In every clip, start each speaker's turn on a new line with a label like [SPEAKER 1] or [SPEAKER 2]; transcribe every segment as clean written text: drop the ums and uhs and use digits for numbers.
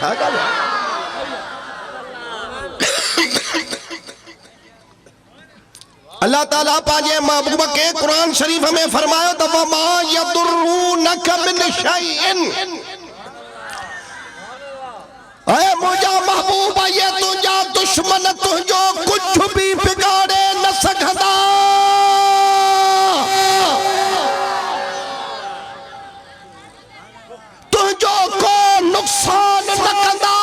[SPEAKER 1] छा ॻाल्हि आहे? अल्लाह ताला पांजे महबूब के कुरान शरीफ में फरमायो त वमा यदुरूनक मिन शैइन, ऐ मुझा महबूब ये तुझा दुश्मन तुझो कुछ भी बिगाड़े न सकदा। तुझो को नुकसान न कंदा।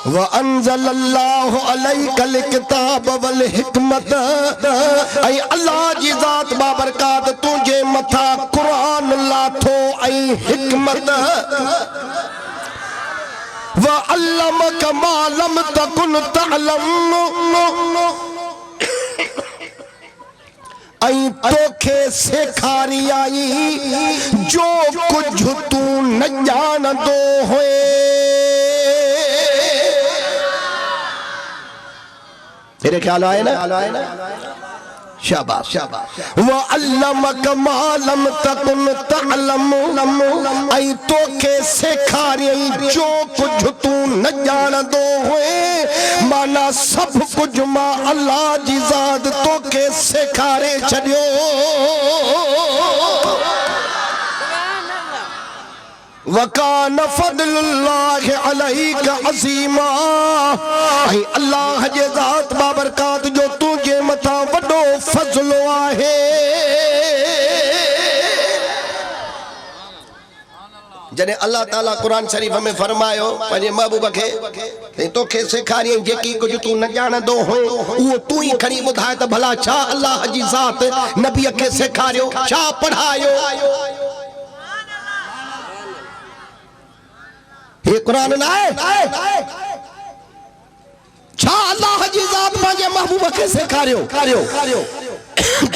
[SPEAKER 1] व अंज़लल्लाहु अलैकल किताब वल हिकमत, ऐ अल्लाह जी ज़ात बाबरकात तुझे मथा कुरान लाथो ऐ हिकमत। व अल्लमक मा लम तकुन तअलम, ऐ तोखे सेखारी आई जो कुछ तू न जानदो होए। तेरे ख्याल आए ना? शाबाश शाबाश। व अल्लमक मा लम तकुन तअलम, ऐ तोखे सेखारी जो कुछ तू न जानदो होए। माना सब कुछ मां अल्लाह जी ज़ात तोखे सेखारे छॾियो। वकान फदलुल्लाहि अलैका अज़ीमा, ऐ अल्लाह जे ज़ात बाबरकात जो तुझे मथा वॾो फज़ल आहे। जॾहिं अल्लाह ताला कुरान शरीफ में फरमायो पंहिंजे महबूब खे तोखे सेखारी जेकी कुझु तू न ॼाणंदो हुए उहो तू ई खणी ॿुधाए त भला छा अल्लाह जी ज़ात नबीअ खे सेखारियो, छा पढ़ायो। ये कुरान ना है? छा अल्लाह जी ज़ात पंहिंजे महबूब खे सेखारियो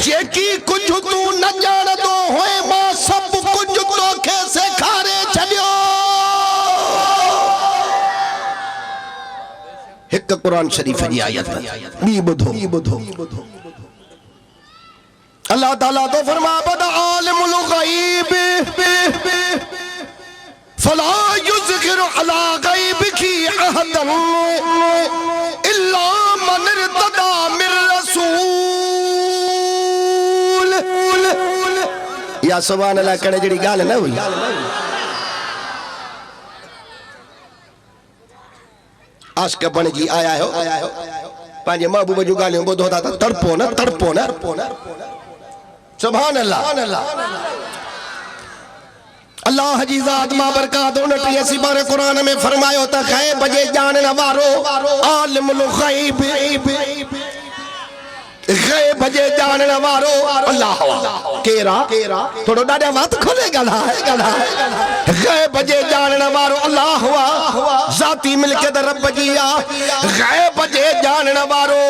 [SPEAKER 1] जेकी कुछ तू न ॼाणंदो होए मां सब कुछ तोखे सेखारे छॾियो। हिक कुरान शरीफ जी आयत ॿी ॿुधो। अल्लाह ताला तो फरमा बदा आलिमुल गैब फला युज़किरु अला गैबिही अहदन इल्ला मन इर्तदा मिर रसूल। या सुभान अल्लाह कड़े जड़ी गाल न हुई। आशिक बण जी आया हो पंहिंजे महबूब जूं ॻाल्हियूं ॿुधो था त तड़पो न। सुभान अल्लाह। अल्लाह जी ज़ात बाबरकात 29 सिपारे कुरान में फरमायो त गैब जे ॼाणण वारो आलिमुल गैब, गैब जे ॼाणण वारो अल्लाह केरा थोड़ो ॾाढा वात खोले ॻाल्हाए। गैब जे ॼाणण वारो अल्लाह ज़ाती मिल्कियत रब जी आ। गैब जे ॼाणण वारो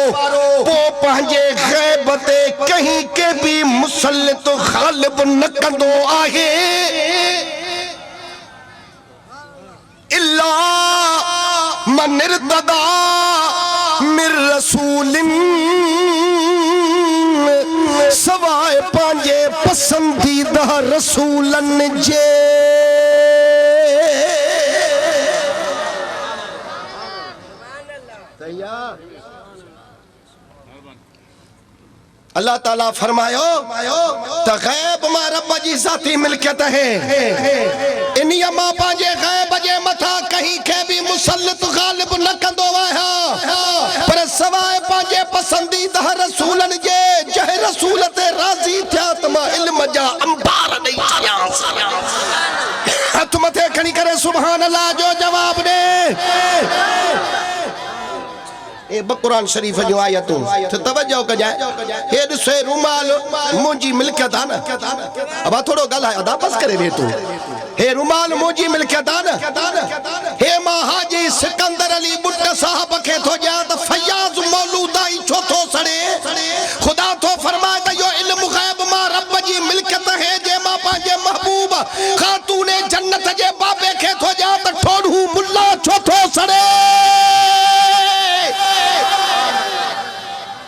[SPEAKER 1] पो पंहिंजे गैब ते कहीं के भी मुसल्लित ग़ालिब न कंदो आहे इल्ला मन इर्तदा मिर रसूलिन, सवाए पंहिंजे पसंदीदा रसूलन जे। अल्लाह ताला फरमायो त गैब मां रब जी ज़ाती मिल्कियत है। इन्हीअ मां पंहिंजे गैब जे मथा कहीं के भी मुसल्लित ग़ालिब न कंदो आहियां पर सवाइ पंहिंजे पसंदीदा रसूलन जे। जंहिं रसूल ते राज़ी थिया त मां इल्म जा अंबार ॾेई छॾियांसि। हथ मथे खणी करे सुभान अल्लाह जो जवाब ॾे। ए कुरान शरीफ जो आयतूं तो तवज्जो कजाए। हे ॾिसो रुमाल मुंहिंजी मिल्कियत आहे न। अब थोड़ो ॻाल्हाए अदा बस करे वे तूं। हे रुमाल मुंहिंजी मिल्कियत आहे न। हे मां हाजी सिकंदर अली बुट साहब खे थो ॾियां त फयाज़ मौलूदाई छो थो सड़े। खुदा थो फरमाए त यो इल्म गैब मां रब जी मिल्कियत है जे मां पंहिंजे महबूब खातून जन्नत जे बाबे खे थो ॾियां त ठोड़ू मुल्ला छो थो सड़े।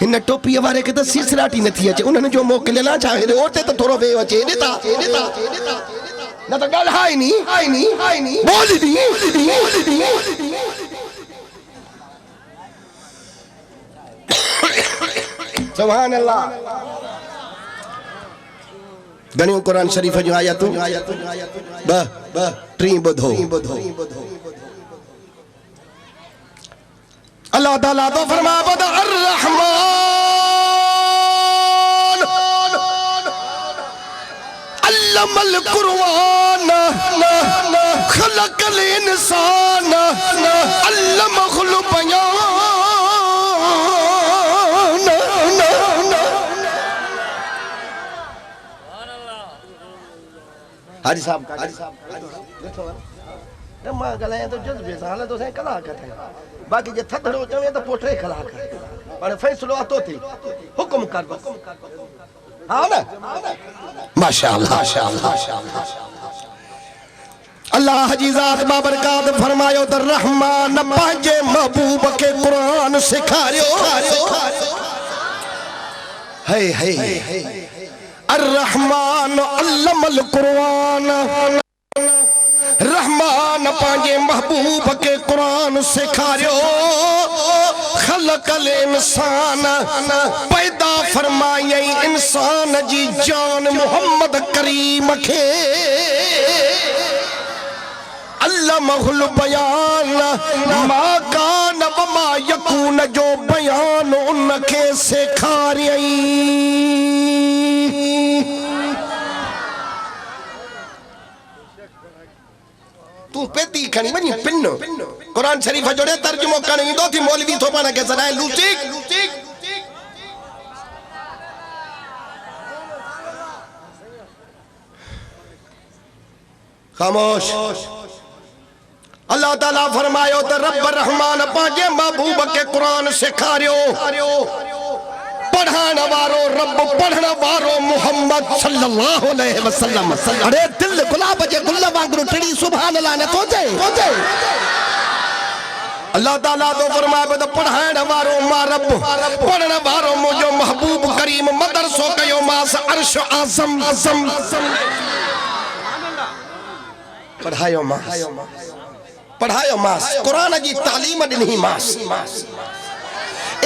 [SPEAKER 1] इन टोपीअ वारे खे त सिसराटी नथी अचे। उन्हनि जो मोकिलियल आहे छा ओटे त थोरो वेहो अचे। ना तो गल हाई नहीं बोल दी सुभान अल्लाह। गणियों कुरान शरीफ जो आयतूं ब टी ॿुधो। अल्लाह ताला तो फरमा बद अर रहमान अल्लमल कुरआन खलकल इंसान अल्लमहुल बयान। हाजी साहब मां ॻाल्हायां तो जज़्बे सां हाल तो साईं कलाक थे बाक़ी जे थधड़ो चवे तो पोइ 3 कलाक पर फ़ैसिलो तो थी हुकुम कर बस। हाँ ना माशाअल्लाह अल्लाह जी ज़ात बाबरकात फरमायो त रहमान पंहिंजे महबूब के कुरान सिखारियो। है अर्रहमान अल्लमल कुरान रहमान पंहिंजे महबूब के कुरान सिखारियो। खलकल इंसान पैदा फरमायई इंसान जी जान मोहम्मद करीम के अल्लमहुल बयान मा कान व मा यकून जो बयान उनके सिखारियई। तू पेती खणी वनी पिनो कुरान शरीफ जोड़े तर्जुमो करण ईंदो थी मौलवी थो पाण खे सदाए लूसिक खामोश। अल्लाह ताला फरमायो त रब रहमान पंहिंजे महबूब के कुरान सिखारियो। पढ़ाने वारो रब पढ़ने वारो मोहम्मद सल्लल्लाहु अलैहि वसल्लम। अरे दिल गुलाब जे गुल वांगुरु टिड़ी सुभान अल्लाह ने तो जे अल्लाह ताला तो फरमाए त पढ़ाने वारो मां रब पढ़ने वारो मुझो महबूब करीम मदरसो कयो मास अर्श आज़म पढ़ायो मास कुरान जी तालीम ॾिनी मास।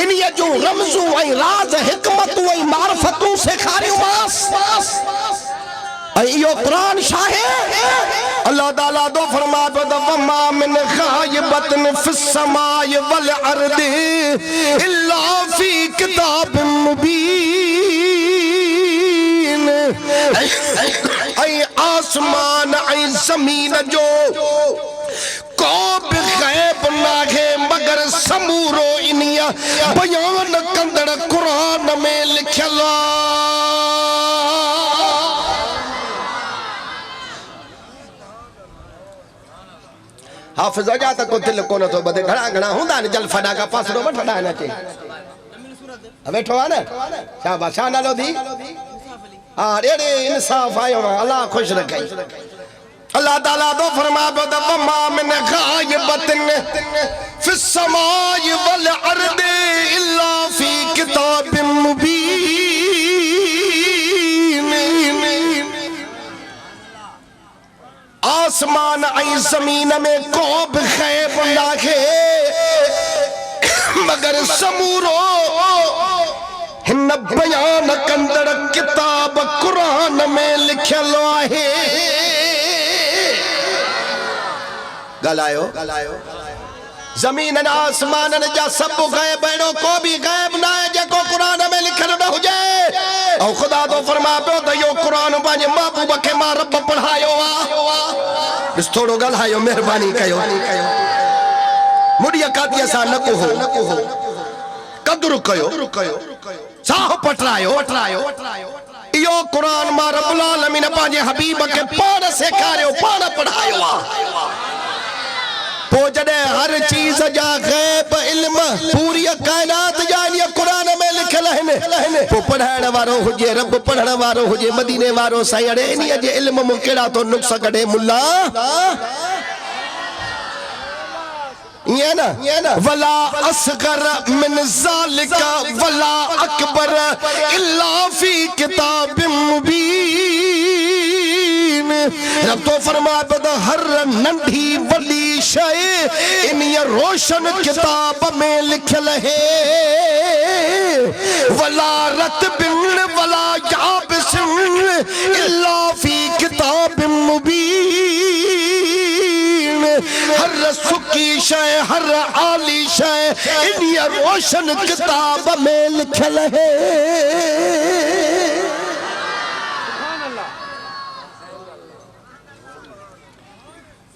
[SPEAKER 1] इन्हीअ जूं रमज़ूं ऐं राज़ हिकमतूं ऐं मारिफतूं सेखारियूं मास। ऐं इहो कुरान छा आहे? अल्लाह ताला तो फरमाए पियो त वमा मिन ग़ाइबतिन फ़िस समाइ वल अर्दि इल्ला फ़ी किताबिन मुबीन। ऐं आसमान ऐं ज़मीन जो को भी गैब नाहे मगर समूरो इनिया बयान कंदड़ कुरान में लिखियल। हाफिज़ जा तक दिल कोन थो बदे घणा हुंदा न जल फड़ा का पासरो वठड़ा न के वेठो आ न शाबाश छा नालो दी हां एड़े इंसाफ आयो अल्लाह खुश रखे। अल्लाह ताला तो फरमा पियो त वमा मिन ग़ाइबतिन फ़िस समाइ वल अर्दि इल्ला फ़ी किताबिन मुबीन। आसमान ऐं ज़मीन में को भी ग़ैब नाहे मगर समूरो हिन बयान कंदड़ किताब कुरान में लिखियल आहे। गलायो जमीन न आसमान जा सब गैब अड़ो को भी गैब ना है जेको कुरान में लिखल न हुजे। और खुदा तो फरमा पियो त यो कुरान पंहिंजे महबूब खे मां रब पढ़ायो आ। ॾिस थोरो ॻाल्हायो महिरबानी कयो मुड़िया कातीअ सां न कुहो कदुरु कयो साह पटरायो। इहो कुरान मां रब्बुल आलमीन पंहिंजे हबीब खे पाण सेखारियो पाण पढ़ायो आ। पो जडे हर चीज जा गैब इल्म पूरी कायनात जा इन कुरान में लिखल है पो पढ़ाने वारो हुजे रब पढ़ने वारो हुजे मदीने वारो साईं अड़े इन जे इल्म मु केड़ा तो नुक्स कढे मुल्ला ये ना वला असगर मिन ज़ालिका वला अकबर इल्ला फी किताबिन मुबीन। रब तो फरमा बद हर नंढी वडी शय इन रोशन किताब में लिखल है वला रत बिन वला याबिस इल्ला फी किताब मुबीन। हर सुकी शय हर आली शय इन रोशन किताब में लिखल है।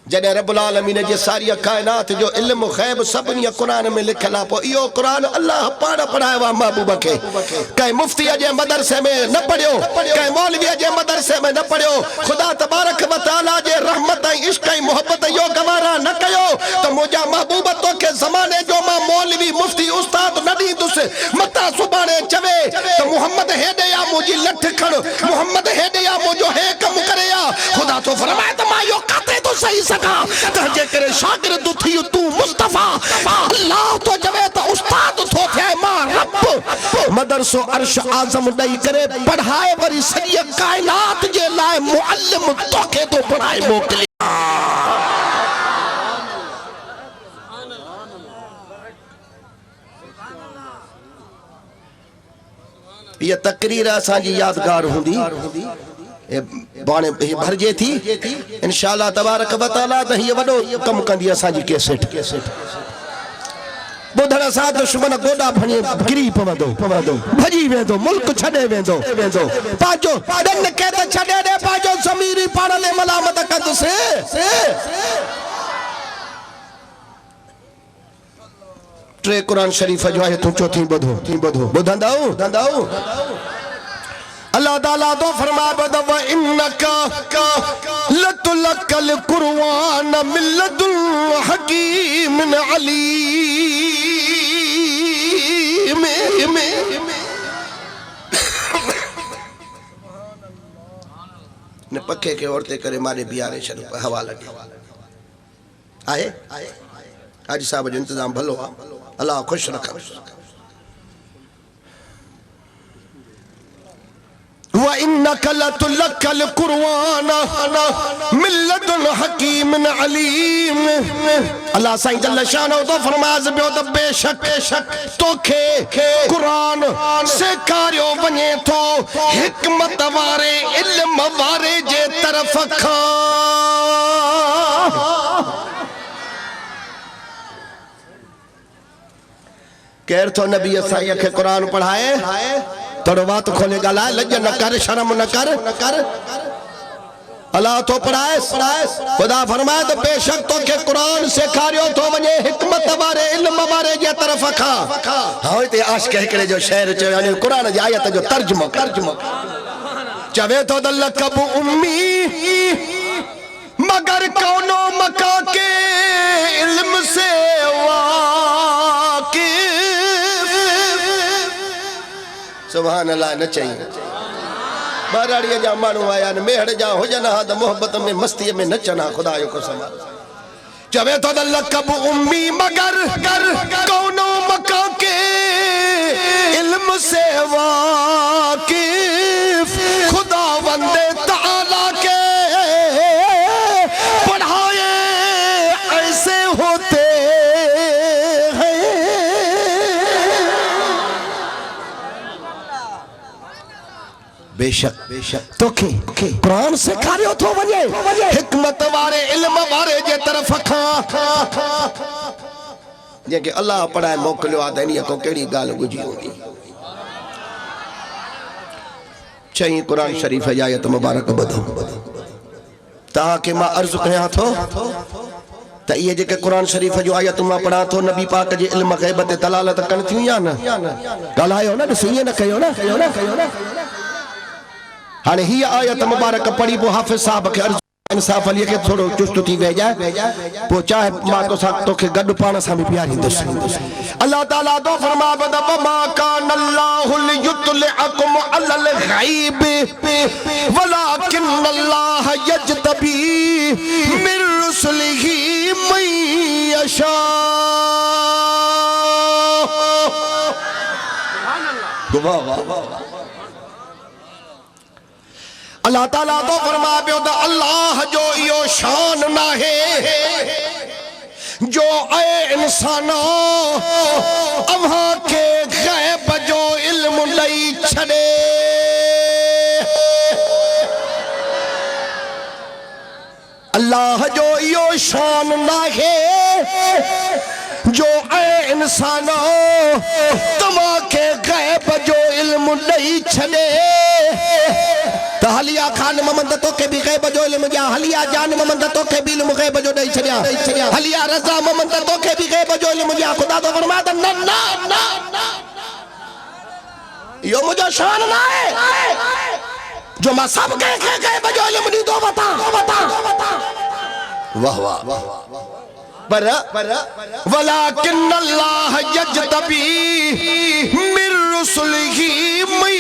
[SPEAKER 1] जॾहिं रब्बुल आलमीन जे सारी कायनात जो इल्म ग़ैब सभिनी कुरान में लिखल आहे, पोइ इहो कुरान अल्लाह पाण पढ़ायो आहे महबूब खे। कंहिं मुफ्तीअ जे मदरसे में न पढ़ियो, कंहिं मौलवीअ जे मदरसे में न पढ़ियो। ख़ुदा तबारक व तआला जे रहमत ऐं इश्क ऐं मोहब्बत इहो गवारा न कयो त मुंहिंजा महबूब तोखे ज़माने जो मां मौलवी मुफ्ती उस्ताद न ॾींदुसि, मता सुभाणे चवे त मुहम्मद हेॾे आ मुंहिंजी लठ खण, मुहम्मद हेॾे आ मुंहिंजो हे कमु करे आ। ख़ुदा तो फरमाए त मां इहो काथे तो सही तंहिंजे करे शागिर्द थी तू मुस्तफा अल्लाह तो जवे त उस्ताद थो थे मां रब मदरसो अर्श आजम ॾेई करे पढ़ाए वरी सॼी कायनात जे लाइ मुअल्लिम तोखे तो पढ़ाए मोकिले। ये तकरीर असांजी यादगार हूंदी बाणे भरजे थी इंशाअल्लाह तबारक व तआला त हीअ वॾो कमु कंदी असांजी कैसेट। ॿुधण सां दुश्मन गोॾा भणी गिरी पवंदो भॼी वेंदो, मुल्क छॾे वेंदो पंहिंजो ॾन खे त छॾे ॾे, पंहिंजो ज़मीर ई पाण में मलामत कंदुसि। टे कुरान शरीफ़ जो आयतूं चोथीं ॿुधो ॿुधंदव। अल्लाह ताला तो फरमा बदव इन्नका लतुलकल कुरआन मिल्लतुल हकीम अलीम। ने पखे के औरते करे मारे बियारे छॾो हवा लगे आहे। आज साहब जो इंतजाम भलो आ, अल्लाह खुश रखे। वइन्नका लतुलकल कुरआन मिल्लतुल हकीम अलीम। अल्लाह साईं जल्ल शानो तो फरमाज़ बियो त बेशक तोखे कुरान सेखारियो वञे थो हिकमत वारे इल्म वारे जे तरफ़ खां। केर थो नबी साईं खे कुरान पढ़ाए? थोड़ो बात खोले ॻाल्हाए, लज न कर, शर्म न कर। अल्लाह तो पढ़ाए। खुदा फरमाए त बेशक तोखे कुरान सेखारियो थो वञे हिकमत वारे इल्म वारे जे तरफ़ खां। हाँ हिते आशिक़ हिकिड़े जो शेर चयो, यानी कुरान जी आयत जो तर्जुमो चवे थो त लक़ब उम्मी मगर कौनो मका के इल्म से सुभान अल्लाह न चाहिए। बाराड़ीअ जा माण्हू आया आहिनि, मेहड़ जा हुजनि हा त मोहब्बत में मस्तीअ में नचना। ख़ुदा जो कसम चवे थो त लक़ब उम्मी मगर कौनो मका के इल्म से वाकिफ। खुदा वंदे ताला के पढ़ाए ऐसे होते बेशक तोखे कुरान सेखारियो थो वञे हिकमत वारे इल्म वारे जे तरफ़ खां। जंहिंखे अल्लाह पढ़ाए मोकिलियो आहे त इन खां कहिड़ी ॻाल्हि गुझी हूंदी। चई कुरान शरीफ़ जी आयत मुबारक ॿुधो। तव्हांखे मां अर्ज़ु कयां थो त इहे जेके कुरान शरीफ़ जो आयत मां पढ़ां थो नबी पाक जे इल्म ग़ैब ते दलालत कनि थियूं या न? ॻाल्हायो न, ॾिसो ईअं न कयो न। हाँ ही आयत मुबारक पढ़ी पो हाफिज साहब के अर्ज़ इंसाफ अली के थोड़ो चुस्त थी वे जाए पो चाहे मां तो सा तो के गड पाण सा भी प्यारी दस। अल्लाह ताला तो फरमा बद मा कान अल्लाहु लियुतलिअकुम अलल गैब वलाकिन अल्लाह यजतबी मिन रुसुलिही मन यशा। सुभान अल्लाह। अल्लाह ताला तो फरमा पियो त अल्लाह जो इहो शान ना है जो ए इंसानो अव्हां के गैब जो इल्म लई छड़े। अल्लाह जो इहो शान ना है जो ए इंसानो तव्हां के गैब जो इल्म लई छड़े। तो हलिया खान मोहम्मद तो के भी गैब जो इल्म दिया, हलिया जान मोहम्मद तो के भी इल्म गैब जो दई छड़िया, हलिया रजा मोहम्मद तो के भी गैब जो इल्म दिया। खुदा तो फरमाता ना ना ना यो मुझे शान ना है जो मैं सब के गैब जो इल्म दी दो बता। वाह वाह पर वलाकिन अल्लाह यजतबी मिर रुसुलिही मन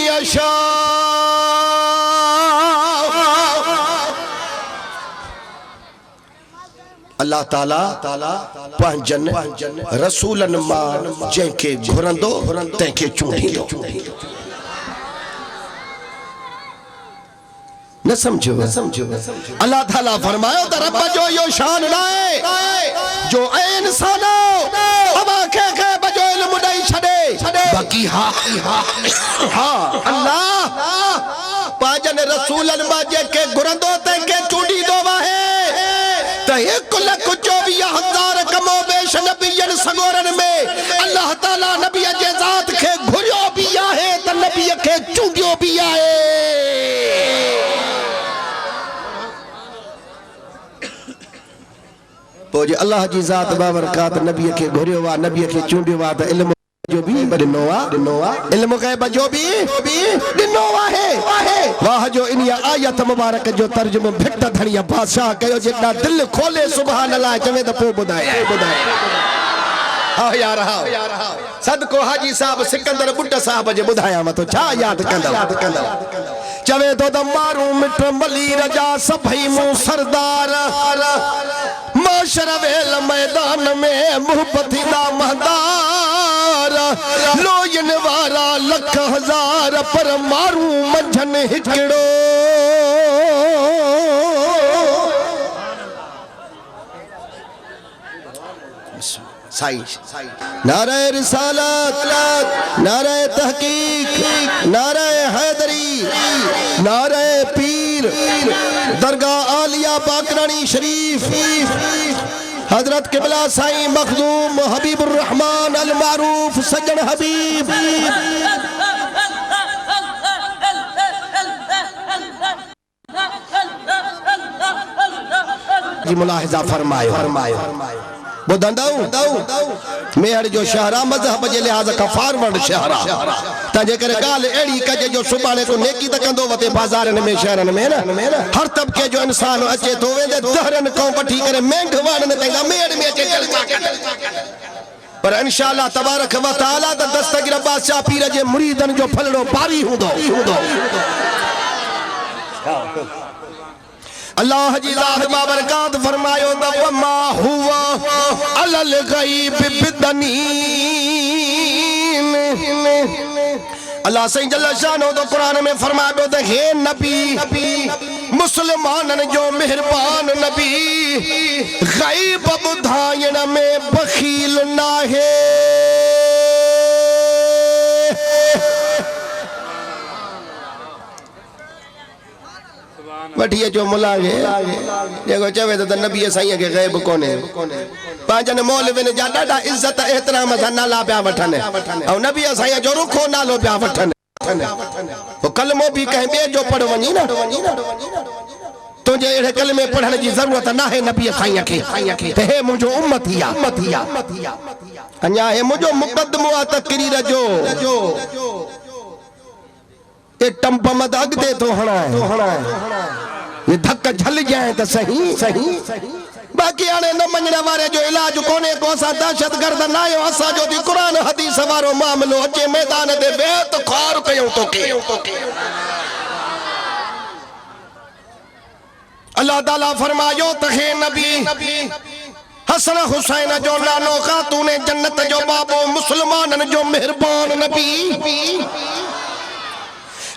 [SPEAKER 1] यशा। अल्लाह ताला पंजन रसूलन मां जंहिंखे घुरंदो तंहिंखे चूंडींदो। न समझो अल्लाह ताला फरमायो त रब जो यो शान ना है जो ए इंसानो अबा के बजो इल्म दई छड़े। बाकी अल्लाह पाजन रसूलन मां जंहिंखे घुरंदो तंहिंखे चूंडींदो आहे। त 1,24,000 कमो बेश नबियन सगोरन में अल्लाह ताला नबी जे ज़ात खे घुरियो भी आहे त नबी खे चूंडियो भी आहे। पोइ अल्लाह जी ज़ात बाबरकात नबी खे घुरियो वा, नबी खे चूंडियो वा त इल्म जो भी ॾिनो आहे, इल्म गैब जो भी ॾिनो आहे। वाह जो इन आयत मुबारक जो तर्जुमो भिट धणिया बादशाह कयो जेका दिल खोले सुभान अल्लाह चवे त पोइ ॿुधाए। हाँ यार हाँ सदको हाजी साहब सिकंदर बुट साहब जे ॿुधाया मतो छा याद कंदव। चवे तो त मारू मिट मली रजा सभई मूं सरदार माशर वेल मैदान में मुहब्बती दा महदार लोयन वारा लख हजार पर मारू मंझन हिकड़ो। नारे रिसालत, नारे तहकीक, नारे हैदरी, नारे पीर, दरगाह आलिया बाकरानी शरीफ, हजरत किबला साईं मखदूम हबीबुर रहमान अल मारूफ सज्जन हबीब जी मुलाहिजा फरमायो। मेहर जो शहरा मजहब जे लिहाज का फॉरवर्ड शहरा तंहिंजे करे ॻाल्हि अहिड़ी कजे जो सुभाणे को नेकी त कंदो वते बाज़ारनि में शहरनि में न हर तबके जो इंसान अचे थो वेंदे दहरनि खां वठी करे मेंढवाड़नि ताईं मेड़ में अचे पर इंशाअल्लाह तबारक व तआला त दस्तगीर बादशाह पीर जे मुरीदनि जो फलड़ो पारी हूंदो। अल्लाह जी ज़ात बाबरकात फरमायो त वमा हुवा अलल गैब बिदनीन। अल्लाह सही जल्ल शानो तो कुरान में फरमायो त हे नबी मुसलमानन जो मेहरबान नबी गैब बुधायण में बखील ना है। वठिए जो मुलागे जेको चवे त नबी साईं के गैब कोने पांजन मौलविन जा ॾाढा इज्जत एहतराम सां नाला पिया वठनि ऐं नबी साईं जो रुखो नालो पिया वठनि। पोइ कलमो भी कंहिं ॿिए जो पढ़ वञी न तुंहिंजे अहिड़े कलमे पढ़ण जी ज़रूरत न आहे नबी साईं खे त हे मुंहिंजो उम्मती आहे अञा हे मुंहिंजो मुक़दमो आहे तक़रीर जो ये टंप मत अगते तो हणाए ये धक्का झल जाए तो सही बाकी आने न मंजने वारे जो इलाज कोने को सा दहशतगर्द नायो असा जो दी कुरान हदीस वारो मामलो अचे मैदान दे बेत खार कयो तो के अल्लाह ताला फरमायो तहे नबी हसन हुसैन जो नानो खातून जन्नत जो बाबो मुसलमानन जो मेहरबान नबी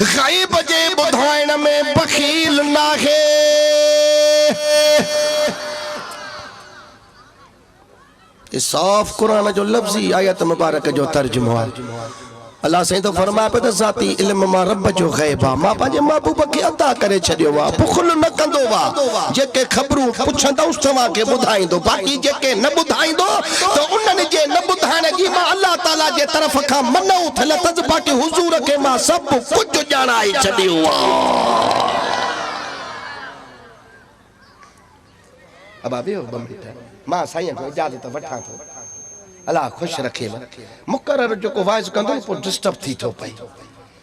[SPEAKER 1] ग़ैब जे बुधाइण में बखील नाहे। साफ कुरान जो लफ्जी आयत मुबारक जो तर्जुमो है। अल्लाह साईं तो फरमाए पे त ज़ाती इल्म मां रब जो ग़ैब आ, मां पंहिंजे महबूब खे अता करे छॾियो आ, बुख़ल न कंदो आ। जेके ख़बरूं पुछंदुसि तव्हां खे ॿुधाईंदो, बाक़ी जेके न ॿुधाईंदो त उन्हनि जे न ॿुधाइण जी मां अल्लाह ताला जे तरफ़ खां मनऊ थियल अथसि, बाक़ी हुज़ूर खे मां सभु कुझु ॼाणाए छॾियो आ। अब आवे हो मां साईं को इजाज़त वठां थो, अल्लाह खुश रखे। मुकरर जो को वाइस कंदो पो डिस्टर्ब थी थो पई,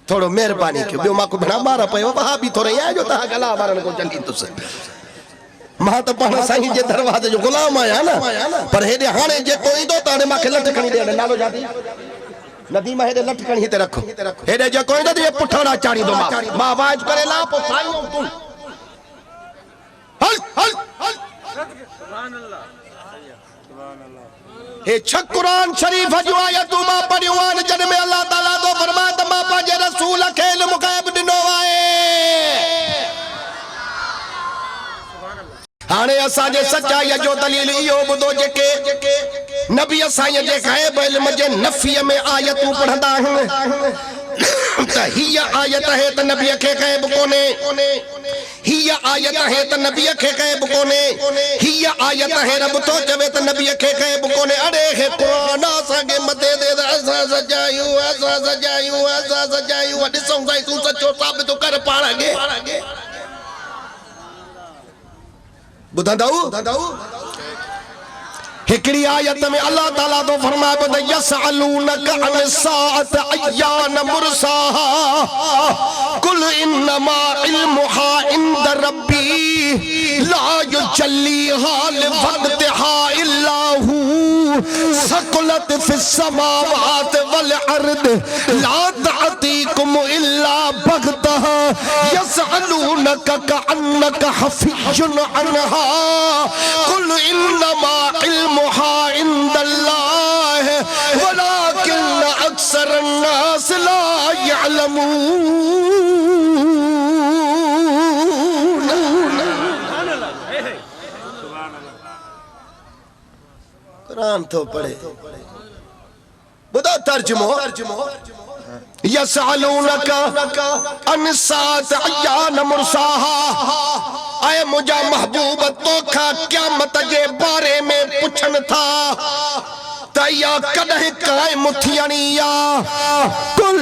[SPEAKER 1] थोड़ो मेहरबानी कयो। बियो मां को बना मार पयो वहा भी थोड़े या जो ता गला मारन को चली तुस। मां त पाण साईं जे दरवाजे जो गुलाम आया ना, पर हेडे हाने जे कोई दो ताने माखे लट खणी दे नालो जाती नदी में हेडे लट खणी हिते रखो। हेडे जे कोई दो ये पुठड़ा चाणी दो मां आवाज करे ला पो साईं तू हल हल हल सुभान अल्लाह सुभान अल्लाह। हे छ कुरान शरीफ जो आयतूं मां पढ़ियूं आहिनि, जन में अल्लाह ताला तो फरमाए त मां पंहिंजे रसूल खे इल्म ग़ैब ॾिनो आहे। हाणे असांजे सचाईअ जो दलील इहो ॿुधो, जेके नबी असांजे जे ग़ैब इल्म जे नफ़ीअ में आयतूं पढ़ंदा आहिनि त हीअ आयत है त नबी खे ग़ैब कोन्हे, हीअ आयत है त नबी खे ग़ैब कोन्हे, हीअ आयत है रब तो चवे त नबी खे ग़ैब कोन्हे। अरे हे कुरान असांखे मथे दे असां सजायूं ॾिसूं साईं तूं सचो साबित कर पाण खे। ॿुधंदव हिकड़ी आयत में अल्लाह ताला तो फरमाए त यसअलूनक अन साअत अय्यान मुरसाहा कुल इन्नमा इल्मुहा इंद रब्बी ला युजल्लीहा लिवक्तिहा इल्ला हू सकुलत फिस समावात वल अर्द ला तातीकुम इल्ला बगतहा यसअलूनक कअन्नक हफिजुन अनहा कुल इन्नमा इल्मुहा इंदल्लाह वलाकिन अक्सर अन्नास ला यअलमून। कुरान तो पढ़े बुधा तर्जुमो यसअलूनका अन सात अय्यान मुरसाहा। आए मुझा महबूब तोखा क़यामत जे बारे में पुछन था तया कदह कायम थियणी या कुल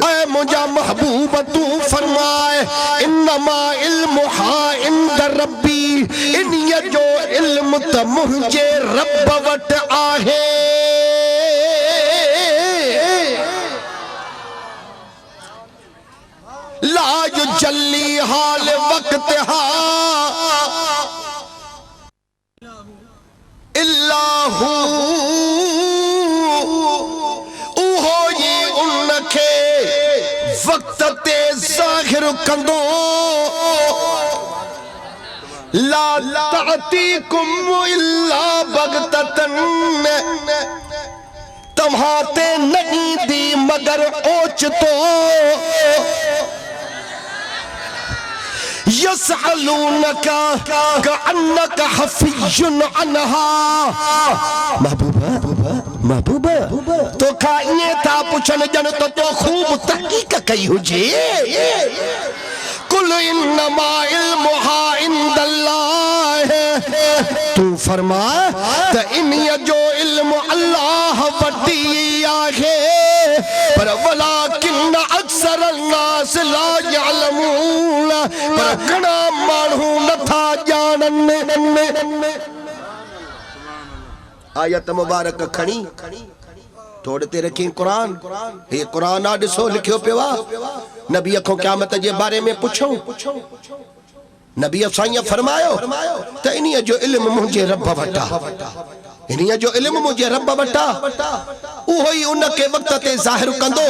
[SPEAKER 1] आए मुझा महबूब तू फरमाए इन्नमा इल्मुहा इंद रब्बी, इन्हीअ जो इल्म त मुंहिंजे रब वट आहे। ला युजल्लीहा लिवक्तिहा इल्ला हू, उहो ई उनखे वक्त ते ज़ाहिर कंदो। ला तातीकुम इल्ला बगततन, तव्हां ते न ईंदी मगर ओचितो। यसअलूनका कअन्नका हफिजुन अनहा। महबूबा तो खा ये था पुछन जन तो खूब तहकीक कई हुजे। कुल इन्नमा इल्मुहा इंदल्लाह, तू फरमा त इन्हीअ जो इल्म अल्लाह वटी आहे, पर वलाकिन अक्सर अन्नास ला यअलमून, पर घणा माण्हू नथा ॼाणनि। आयत मुबारक खणी थोड़े ते रखी कुरान, हे कुरान आ ॾिसो लिखियो पियो आहे नबी को क़यामत जे बारे में पुछो। नबी साईं फरमायो त इन्हीअ जो इल्म मुंहिंजे रब वटा, इन्हीअ जो इल्म मुंहिंजे रब वटा, उहो ई उनखे वक्त ते ज़ाहिर कंदो।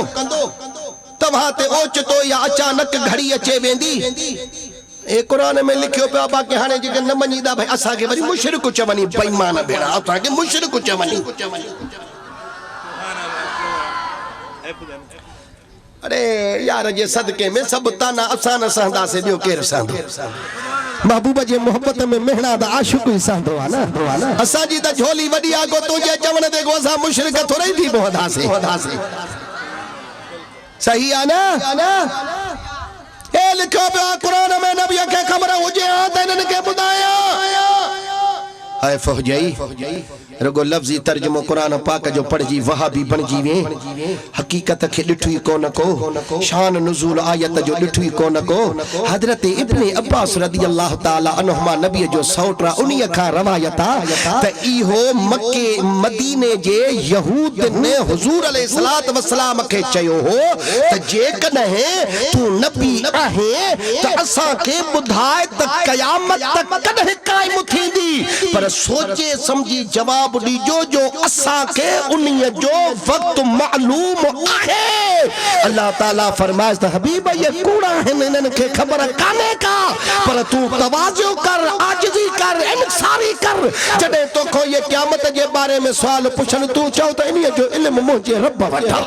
[SPEAKER 1] तव्हां ते ओचितो या अचानक घड़ी अचे वेंदी। ए कुरान में लिखियो पियो। बाक़ी हाणे जेके न मञीदा भाई असांखे वरी मुशरिक चवनी, बेईमान भेण असांखे मुशरिक चवनी। अरे यार जे सदके में सब ताना असान सहंदा से दियो केर सहंदो महबूब जे मोहब्बत में मेहना दा आशिक ही सहंदो आ ना असा जी ता झोली वडी आगो तुझे चवण दे गोसा मुशरिक थोड़ी थी बोधा से सही आ ना ए लिखो पे कुरान में नबी के खबर हुजे आ त इनन के बुधाया हाय फौजाई रगो लफ्जी तर्जुमो कुरान पाक जो पढ़जी वहाबी बन जीवे हकीकत के लिठुई कोन को शान नुज़ूल आयत जो लिठुई कोन को हजरत इब्ने अब्बास रदियल्लाहु ताला अन्हुमा नबी जो सौटरा उन्हीं खा रवायता त इहो मक्के मदीने जे यहूद ने हुजूर अलैहिस्सलात वस्सलाम के चयो हो त जे कने तू नबी आहे त असा के बुधाए त कयामत तक कदे कायम थींदी पर सोचे समझी जवाब दीजो जो असा के उन्हीं जो वक्त मालूम है अल्लाह ताला फरमाइश हबीब ये कूड़ा है इनन के खबर काने का पर तू तवाज़ु कर आजिज़ी कर इंसानी कर जडे तो को ये क़यामत के बारे में सवाल पूछन तू चाहो तो इन्हीं जो इल्म मुझे रब वठा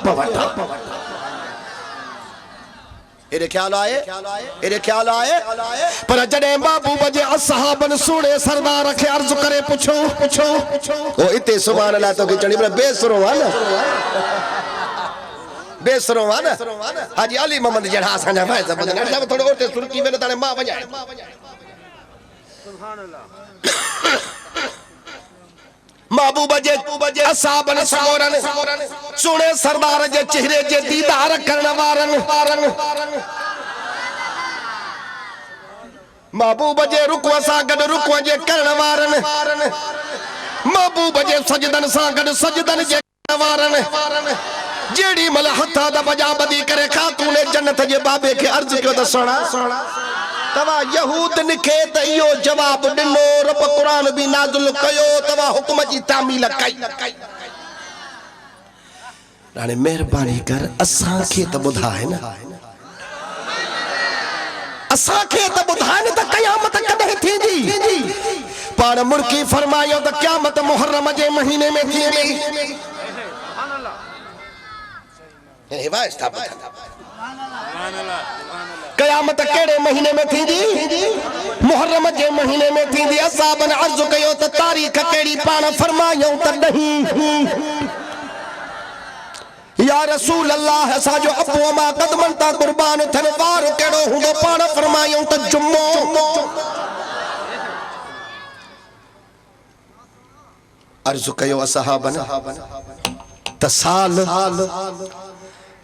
[SPEAKER 1] इरे ख्याल आए पर जडे बाबू बजे असहाबन सुने सरदार के अर्ज करे पूछो ओ इते सुभान अल्लाह तो के चणी बेसरो वा ना हाजी अली मोहम्मद जड़ा संजा भाई सब बदन थोड़ो ओटे सुरकी में ताने मां वजाए सुभान अल्लाह महबूब जे असहाबन सगोरन सुने सरदार जे चेहरे जे दीदार करन वारन महबूब जे रुकवा सा गड रुकवा जे करन वारन महबूब जे सजदन सा गड सजदन जे वारन जेड़ी मल हथा दा बजा बदी करे खातून जन्नत जे बाबे के अर्ज कयो त सुना तवा यहूद निखे त इयो जवाब दिनो रब कुरान भी नाज़िल कयो तवा हुक्म जी तामील कई राणे मेहरबानी कर असा के त बुधाए ना असा के त बुधाए न त कयामत कदे थींदी पाण मुर्की फरमायो त क़यामत मुहर्रम जे महीने में थींदी सुभान अल्लाह हे वास्ता सुभान अल्लाह कयामत केड़े महीने में थींदी मुहर्रम जे महीने में थींदी असाबन अर्ज कयो त तारीख केड़ी पाण फरमायो त नहीं या रसूल अल्लाह असा जो अबू मा कदमन ता कुर्बान थन वार केड़ो हुंदो पाण फरमायो त जुम्मो अर्ज कयो असहाबन त साल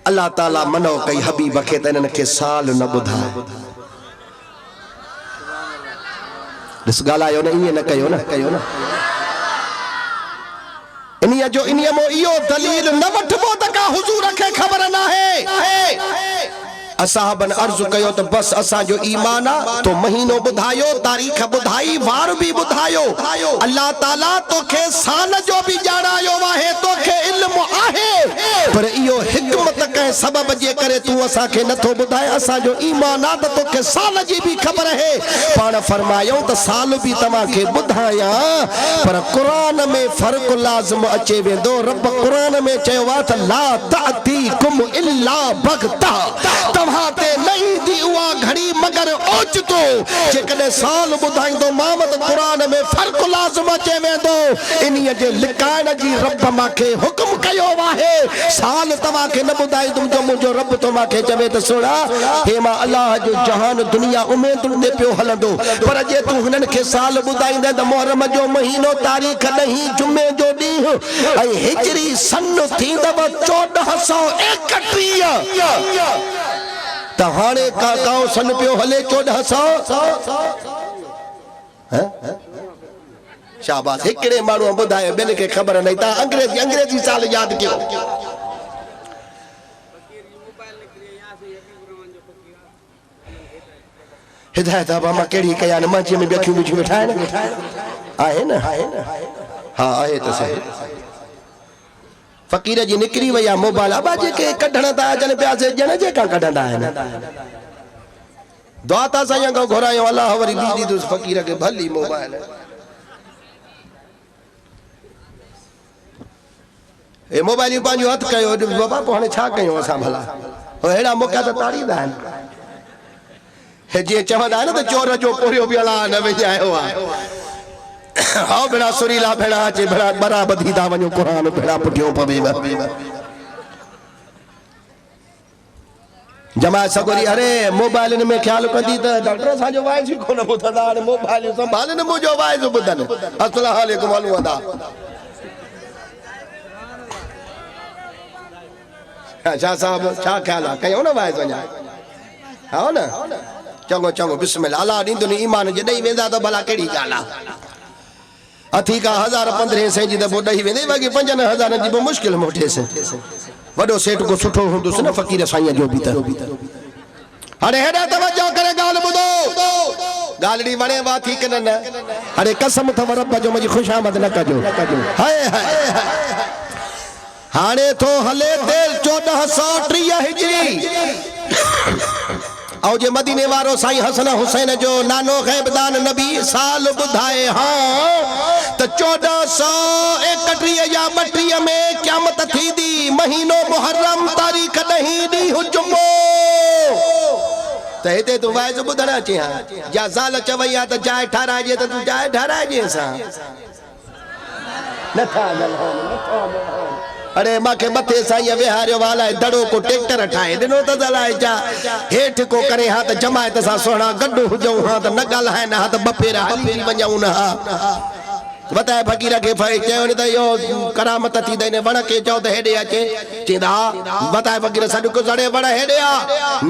[SPEAKER 1] अल्लाह ताला मनो कई हबीब के तनन के साल न बुधाए दिस गालायो न इए न कयो न इनिया जो इनिया मो इयो दलील न वठबो त का हुजूर के खबर ना है असहाबन अर्ज कयो तो बस असा जो ईमान आ तो महीनो बुधायो तारीख बुधाई वार भी बुधायो अल्लाह ताला तोखे साल जो भी जानायो वाहे तोखे इल्म आहे पर इयो हिकमत के सबब जे करे तू असा के नथो बुधाए असा जो ईमान आ तो तोखे साल जी भी खबर है पाण फरमायो तो साल भी तमा के बुधाया पर कुरान में फर्क लाजिम अचे वेंदो रब कुरान में चयो त ला तातीकुम इल्ला बगता तव्हांते नहीं दी उआ घड़ी मगर ओचतो जे कने साल बुधाइंदो मामत कुरान में फर्क लाजिम अचे वेंदो इन्हीं जे लिकाइण जी रब माके हुक्म कयो वाहे साल तवा के न बुधाई तुम जो मुजो रब तमा के चवे त सुना हे मां अल्लाह जो जहान दुनिया उम्मीदुन दे पियो हलंदो पर जे तू हुनन के साल बुधाइंदे त मुहर्रम जो महीनो तारीख नहीं जुमे जो दी ऐ हिजरी सन थींदव 1431 तहाने का गांव सन पियो हले 1400 शाबाश हिकड़े मानू बुधाए बेन के खबर नहीं ता अंग्रेजी साल याद कियो हिदायत अब हम केड़ी कया न मंच में बैठी बुझी बैठाए न आहे न हां आहे तो सही फकीर जी निकरी वया मोबाइल अब जे के कढण ता जन प्यासे जन जे का कढंदा है न दुआ ता साईं को घोरायो अल्लाह वरी दीदी तो फकीर के भली मोबाइल ए मोबाइल पांजो हथ कयो बाबा को हने छा कयो असा भला अहिड़ा मौक़ा त तारींदा आहिनि जीअं चवंदा आहिनि न त चोर जो पोरियो बि अला न विञायो आहे हा भेणा सुरीला भेणा अचे भेणा बराबरि था वञो क़ुरान भेणा पुठियो पवे जमात सगोरी अरे मोबाइल में ख्याल कंदी त डॉक्टर असांजो वाइस बि कोन ॿुधंदा हाणे मोबाइल संभाले न मुंहिंजो वाइस ॿुधनि अस्सलाम वालेकुम हलूं अदा छा साहब छा ख्याल आहे कयूं न वाइस वञा हा न चङो चङो बिस्मिल्लाह अलाह ॾींदुनि ईमान जे ॾेई वेंदा त भला कहिड़ी ॻाल्हि आहे अथी का 1015 जी त पोइ ॾेई वेंदे बाक़ी 5000 जी पोइ मुश्किल मोटेसि वॾो सेठ को सुठो हूंदुसि न फ़क़ीर साईं जो बि त हाणे हेॾा तवजो करे ॻाल्हि ॿुधो ॻाल्हि वणे वा थी की न हाणे कसम अथव रब जो मुंहिंजी ख़ुशामद न कजो हाय हाय हाणे थो हले तेल 1430 हिजरी और जे मदीने वारो साईं हसन हुसैन जो नानो गैबदान नबी साल बुधाए हाँ तो 1431 या 32 में क़यामत थी दी महीनो मुहर्रम तारीख नहीं दी हुजुमो तो हेते तू वाइज बुधण अचे हां जा साल चवई आ त जाए ठाराजे त तू जाए ठाराजे सा न था अरे माके मथे साईं विहारियो वाला दड़ो को ट्रैक्टर ठाए दिनो त दलाए जा हेठ को करे हा त जमायत सा सोना गड्डो हुजो हा त न ॻाल्हाए न हा त बपेरा हली वञूं न हा बताए फकीर के भाई चयो न त यो करामत थी दने वण के चओ त हेडे अचे चेदा बताए फकीर सडु को सड़े वण हेडे आ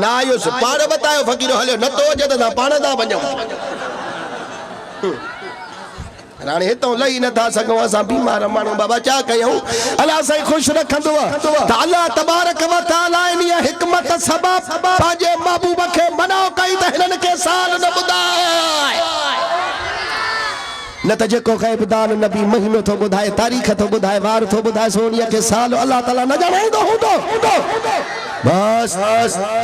[SPEAKER 1] ना आयो पाण बतायो फकीर हलियो न तो अचे त पाण दा वञूं राणे हितो लही न था सघूं असां बीमार माण्हू बाबा छा कयूं अलाह साईं ख़ुशि रखंदो त अलाह तबारक व तआला इन हिकमत सबब पंहिंजे महबूब खे मना कई त हिननि खे साल न ॿुधाए न त जेको ग़ैबदान नबी महीनो थो ॿुधाए तारीख़ थो ॿुधाए वार थो ॿुधाए सोणीअ खे साल अलाह ताला न ॼाणाईंदो हूंदो बस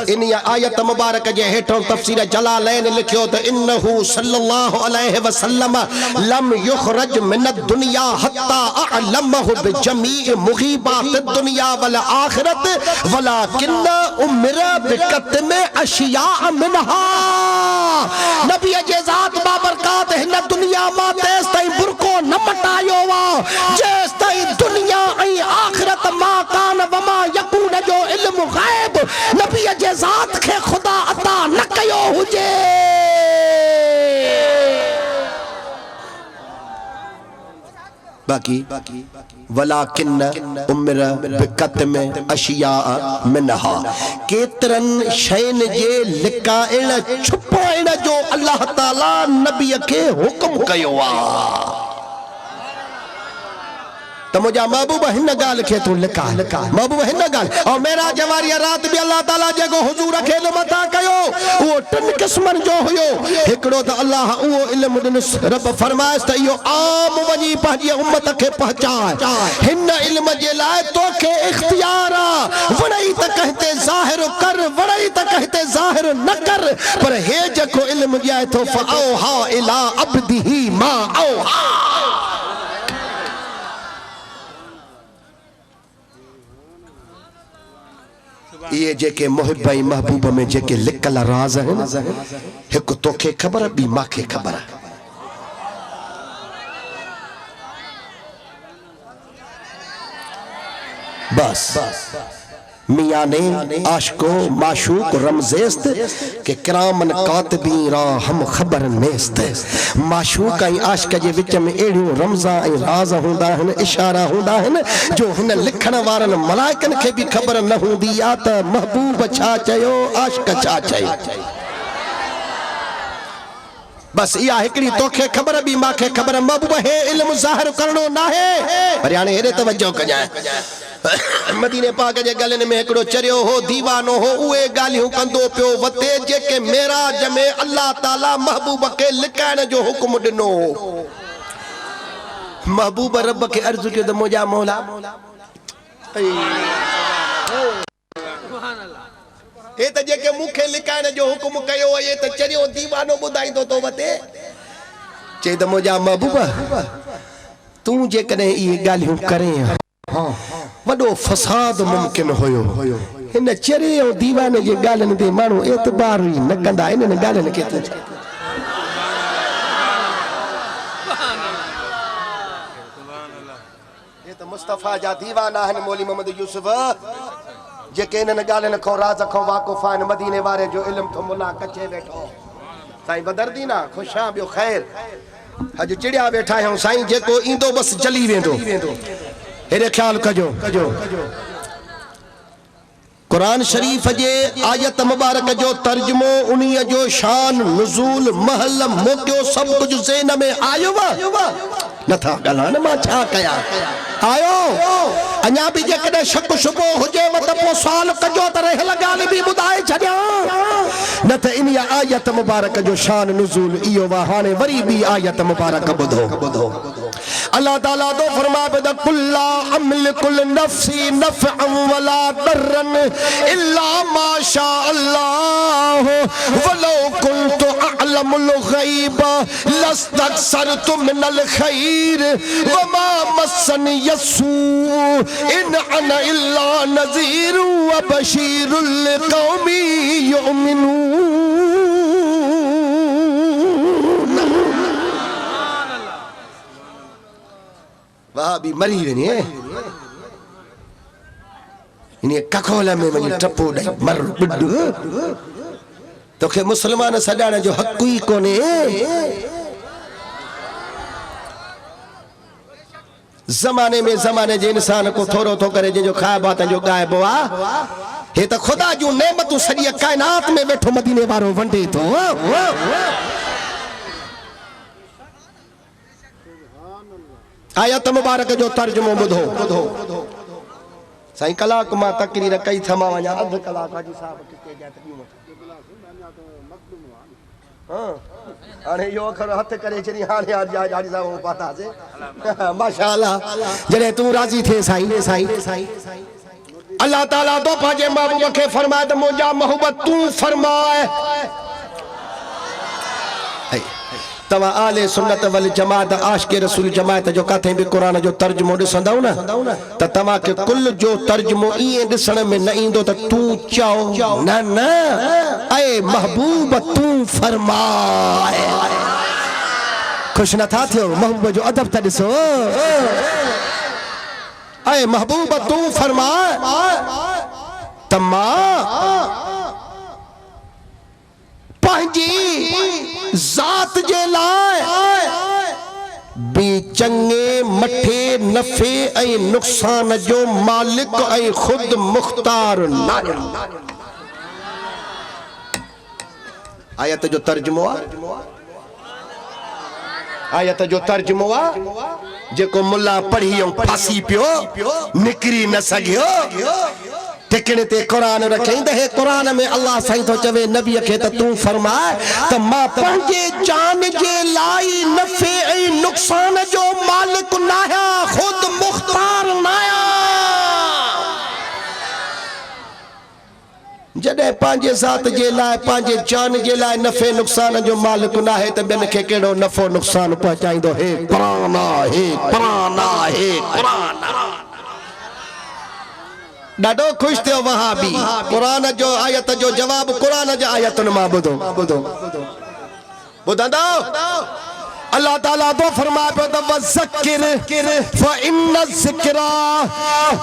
[SPEAKER 1] इन आयत मुबारक जे हेठों तफसीर जलालैन लिखियो त इन्नहु सल्लल्लाहु अलैहि वसल्लम लम युखरज मिन दुनिया हत्ता अअलमहु बिजमीअ मुगीबात दुनिया वल आखिरत वलाकिन उमरा बिकतम अशिया मिनहा नबी जे ज़ात बाबरकात हिन दुनिया मा तेस ताईं बुरको न मटायो वा जेस ताईं दुनिया ऐं आखिरत मा कान वमा यकून जो इल्म गायब नबी जे ज़ात खे खुदा अता न कयो हुजे बाकी वलाकिन उम्र बिकतम अशिया मिनहा केतरन शैन जे लिकाइण छुपाइण जो अल्लाह ताला नबी के हुक्म कयो आ तो मुझा महबूब हिन गाल के तू लिखा महबूब हिन गाल और मेरा जवारिया रात भी अल्लाह ताला जेको हुजूर खे मता कयो वो टिन किस्मन जो हुयो एकड़ो त अल्लाह वो इल्म दिनस रब फरमाइस त यो आम वनी पंहिंजी उम्मत खे पहचान हिन इल्म जे लाए तो के इख्तियार वणई त कहते ज़ाहिर कर वणई त कहते ज़ाहिर न कर पर हे जेको इल्म ॼाए थो फऔहा इला अब्दिही मा औहा ये जेके मुहिब ऐं महबूब में जेके लिकल राज आहिनि हिकु तोखे ख़बर ॿी मांखे ख़बर बस मियाँ ने आशको माशूक रमजेस्त के किरामन कातबी रा हम खबर नेस्त माशूक ऐं आशिक जे विच में अहिड़ियूं रमज़ा ऐं राज हूंदा आहिनि इशारा हूंदा आहिनि जो हिन लिखण वारनि मलाइकनि खे बि ख़बर न हूंदी आहे त महबूब छा चयो आशिक छा चयो बस इहा हिकड़ी तोखे ख़बर बि मांखे ख़बर महबूब हे इल्म ज़ाहिर करणो नाहे पर हाणे हेॾे तवजो कजांइ मदीने पाक जे गलन में एकड़ो चरियो हो दीवानो हो उहे गालियूं कंदो पियो वते जेके मेराज में अल्लाह ताला महबूब के लिकाइण जो हुक्म ॾिनो महबूब रब के अर्ज़ कयो त मुंहिंजा मौला हे त जेके मूंखे लिकाइण जो हुक्म कयो ये त चरियो दीवानो ॿुधाईंदो तो वते चई त मुंहिंजा महबूब तूं जेकॾहिं इहे ॻाल्हियूं करें वडो फसाद मुमकिन होयो इन चरे और दीवाने जे गालन दे मानो एतबार ही न कंदा इन गालन के ये तो मुस्तफा जा दीवाना है मौली मोहम्मद यूसुफ जेके इन गालन को राज को वाक़िफ़ आहिनि मदीने वारे जो इल्म तो मुला कचे बैठो साईं बदरदी ना खुशा बियो खैर अज चिड़िया बैठा है साईं जेको इंदो बस जली वेंदो हेरे ख्याल कजो कुरान शरीफ जे आयत मुबारक जो तर्जुमो उन्हीं जो शान नुज़ूल महल मौक़ियो सब कुछ ज़हन में आयो वा नथा गलान मा छा कया आयो अन्या भी जे कदे शक शुबो हुजे मत पो सवाल कजो त रहल गाल भी बुधाए छड्या न त इन आयत मुबारक जो शान नुज़ूल इयो वा हाने वरी भी आयत मुबारक बुधो अल्लाह ताला तो फरमा बद कुल्ला अमलिकुल नफ्सी नफ़अन वला दर्रन इल्ला मा शा अल्लाह वलो कुन्तु अअलमुल गैब लस्तक्सरतु मिनल खैर वमा मस्सनी यसू इन अना इल्ला नज़ीर व बशीरुल लिक़ौमी युमिनून वहाँ भी मरी वनी है इन्हें कखोला में वनी टप्पो डई मर बुड्डू तो के मुसलमान सदाना जो हक ही कोने जमाने जे इंसान को थोरो थो करे जो खाए बात जो गाय बोआ हे तो खुदा जो नेमतू सॼी कायनात में बैठो मदीने वारो वंडे तो आयत मुबारक जो तर्जुमो बुधो साईं कलाक मां तकरीर कई थमा वञा अध कलाक हाजी साहब के जात दियो हां अरे यो अखर हथ करे चरी हाने आज हाजी साहब पाता से माशाअल्लाह जने तू राजी थे साईं अल्लाह ताला तो पाजे महबूब के फरमाए त मुजा मोहब्बत तू फरमाए तवा आले सुन्नत वल जमात आशिक़ रसूल जमात जो काथे भी कुरान जो तर्जुमो ॾिसंदव न त तव्हां के कुल जो तर्जुमो इएं ॾिसण में न ईंदो त तू चओ न ऐ महबूब तू फरमाए खुश नथा थियो महबूब जो अदब त ॾिसो ऐ महबूब तू फरमाए तमा पंहिंजी जात जे लाइ बि चङे मठे नफ़े ऐं नुक़सान जो मालिक ऐं ख़ुद मुख्तार आयत जो तर्जुमो आहे जेको मुल्ला पढ़ी ऐं फासी पियो निकिरी न सघियो टिकने ते कुरान रखई त हे कुरान में अल्लाह साईं तो चवे नबी के त तू फरमाए त मां पंहिंजे जान जे लाई नफ़े ऐं नुक़सान जो मालिक नाया खुद मुख्तार नाया जॾहिं पंहिंजे ज़ात जे लाइ पंहिंजे जान जे लाइ नफ़े नुक़सान जो मालिक न आहे त ॿियनि खे कहिड़ो नफ़ो नुक़सान पहुचाईंदो हे कुरान आहे ॾाढो ख़ुशि थियो वहाबी कुरान जो आयत जो जवाब कुरान जे आयतुनि मां ॿुधो ॿुधंदो अल्लाह ताला तो फरमाए पियो त वज़किर फ़इन्न ज़िक्रा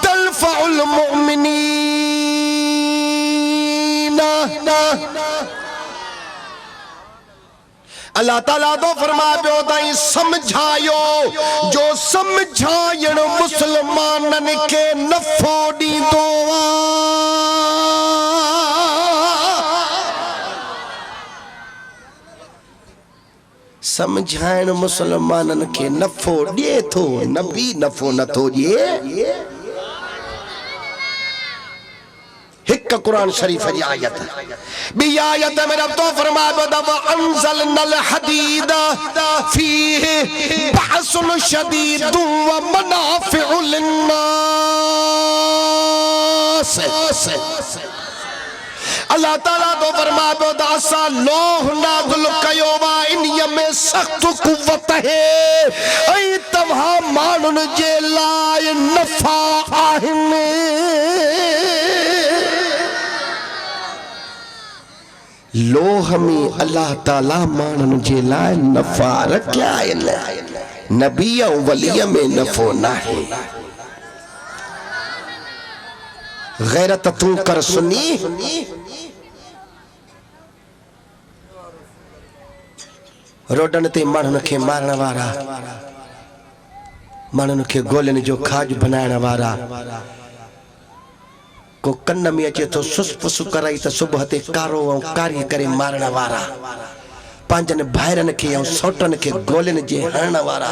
[SPEAKER 1] तनफ़उल मुमिनीन अल्लाह ताला तो फरमाए पियो त समझायो जो समझाइण मुसलमाननि के नफ़ो ॾींदो समझाइण मुसलमाननि के नफ़ो ॾिए थो नबी नफ़ो नथो ॾिए हिक कुरान शरीफ जी आयत बी आयत में रब तो फरमाए व अंज़लनल हदीद फीहि बअसुन शदीद व मनाफिउ लिन्नास अल्लाह ताला तो फरमाए पियो त असां लोह नाज़िल कयो वा इन्हीअ में सख़्त कुव्वत है ऐं तव्हां माण्हुनि जे लाइ नफ़ा आहिनि लोह में अल्लाह ताला मानन जे लाए नफा रखया है नबी और वलिय में नफो ना है गैरत तू कर सुनी रोडन ते मानन के मारण वारा मानन के गोलन जो खाज बनाने वारा को कन्न में अचे तो सुस फुस कराई त सुबह ते कारो और कार्य करे मारण वारा पांजन भाइरन के और सोटन के गोलन जे हरण वारा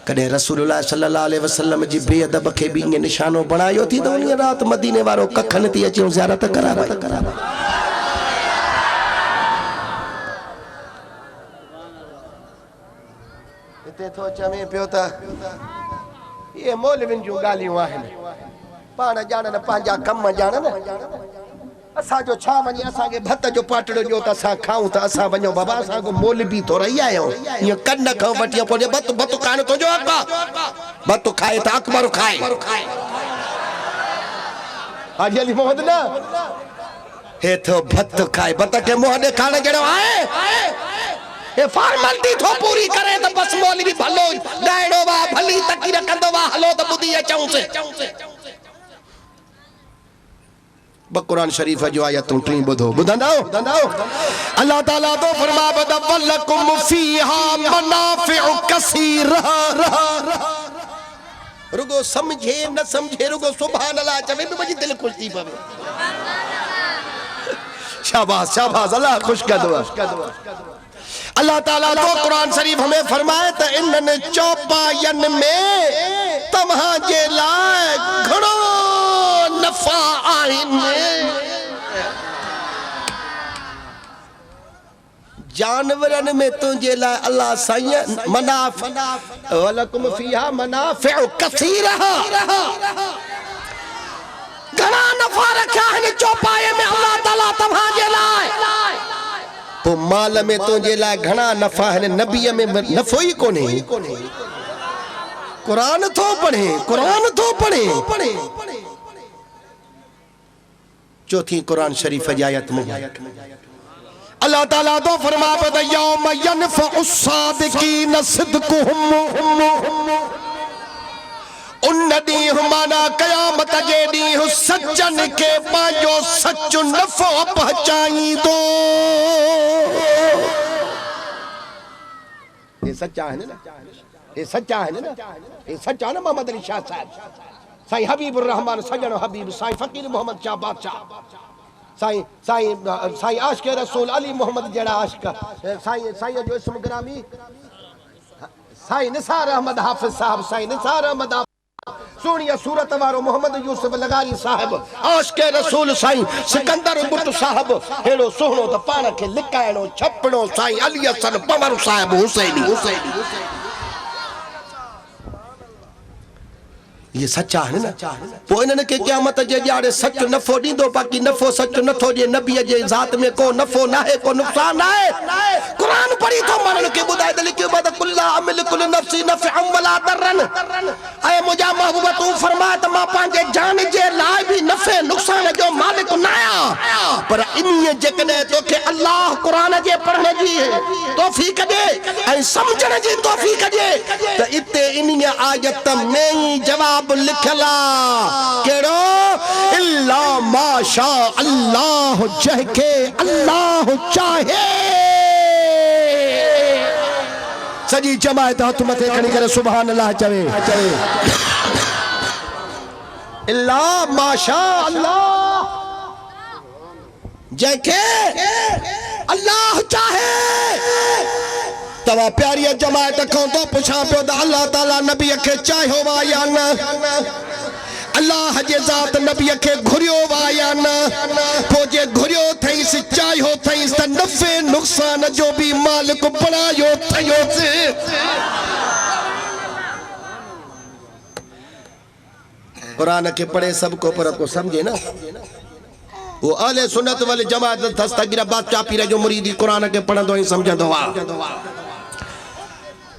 [SPEAKER 1] कदे रसूलुल्लाह सल्लल्लाहु अलैहि वसल्लम जी बेअदब के भी निशानो बनायो थी तो उन रात मदीने वारो कखन थी अचे ज़ियारत करारा इते थो चमे पियो त ये मौलविन जो गालियूं आहिनि पाण ॼाणनि पंहिंजा कम ॼाणनि असांजो छा वञे असांखे भत जो पाटड़ो ॾियो त असां खाऊं त असां वञूं बाबा असांखे मौलवी थो रही आहियूं ईअं कन खां वठी पोइ भत भत कान तुंहिंजो अक भत खाए त अकबर खाए हाजी अली मोहम्मद न हे थो भत खाए भत के मुंहुं ॾेखारण जहिड़ो आहे ये फॉर्मेलिटी थो पूरी करे त बस मौलवी भलो ॾाइणो वा भली तकीर कंदो वा हलो त ॿुधी अचूं से कुरान शरीफ जो आयतूं टी बुधो बुधंदो अल्लाह ताला तो फरमा बदवलकुम फीहा मनाफिउ कसीरा रुगो समझे न समझे रुगो सुभान अल्लाह चवे भी मुझे दिल खुश थी पवे शाबाश शाबाश अल्लाह खुश कर दो अल्लाह ताला तो कुरान शरीफ हमें फरमाए त इन्हनि चौपायन में तव्हां जे लाइ घणो नफा आहिनि जानवरन में तुझे लाइ अल्लाह साईं मनाफ़ वलकुम फीहा मनाफ़िउ कसीरा घणा नफा रखा है चौपाए में अल्लाह ताला तव्हां जे लाइ तो माल में तुझे लाइ घणा नफा है नबी में नफो ही कोने कुरान थो पढ़े चौथी कुरान शरीफ की आयत में अल्लाह ताला तो फरमा बद यौम यनफउ सादिकीन सिद्कुहुम उन ॾींहुं माना क़यामत जे ॾींहुं सचन के पंहिंजो सच नफ़ो पहुचाईंदो ये सच्चा है ना ये सच्चा है ना ये सच्चा ना मोहम्मद अली शाह साहब साईं हबीबुर रहमान सजन हबीब साईं फकीर मोहम्मद शाह बादशाह साईं साईं साईं आशिक रसूल अली मोहम्मद जड़ा आशिक साईं साईं जो इस्म ग्रामी साईं निसार अहमद हाफिज साहब साईं निसार अहमद सोनिया सूरत वारो मोहम्मद यूसुफ लगारी साहब आशिक रसूल साईं सिकंदर बुट साहब हेड़ो सोहणो त पाण खे लिकाइणो छपणो साईं अली हसन पवर साहब हुसैनी ये सच्चा है ना वो इन्हनि के क़यामत जे ॾियारे सच नफ़ो ॾींदो बाक़ी नफ़ो सच नथो ॾिए नबीअ जे ज़ात में को नफ़ो ना है को नुक़सान ना है कुरान पढ़ी तो मानन के बुधाए दे लिखियो बद कुल्ला अमिल कुल नफ्सी नफ़अम वला दरन ऐ मुजा महबूब तू फरमा त मां पांजे जान जे लाइ भी नफ़े नुक़सान जो मालिक ना आया पर इन जकने तो के अल्लाह कुरान जे पढ़ने जी तौफीक दे ऐ समझण जी तौफीक दे त इते इन आयत में जवाब लिखला केड़ो इल्ला माशा अल्लाह जहके अल्लाह चाहे सजी जमात हाथ मथे खणी करे सुभान अल्लाह चवे इल्ला माशा अल्लाह जहके अल्लाह चाहे तवा प्यारी जमात को तो पुछा पियो त अल्लाह ताला नबी के चाहो वा या न अल्लाह जे ज़ात नबी के घुरियो वा या न पो जे घुरियो थईस चाहो थईस त नफे नुक़सान जो भी मालिक बणायो थयो कुरान के पढ़े सबको पर को समझे ना वो अहले सुन्नत वाले जमात दस्तगीर बादशाह पीर जो मुरीदी कुरान के पढ़ंदो ही समझंदो वा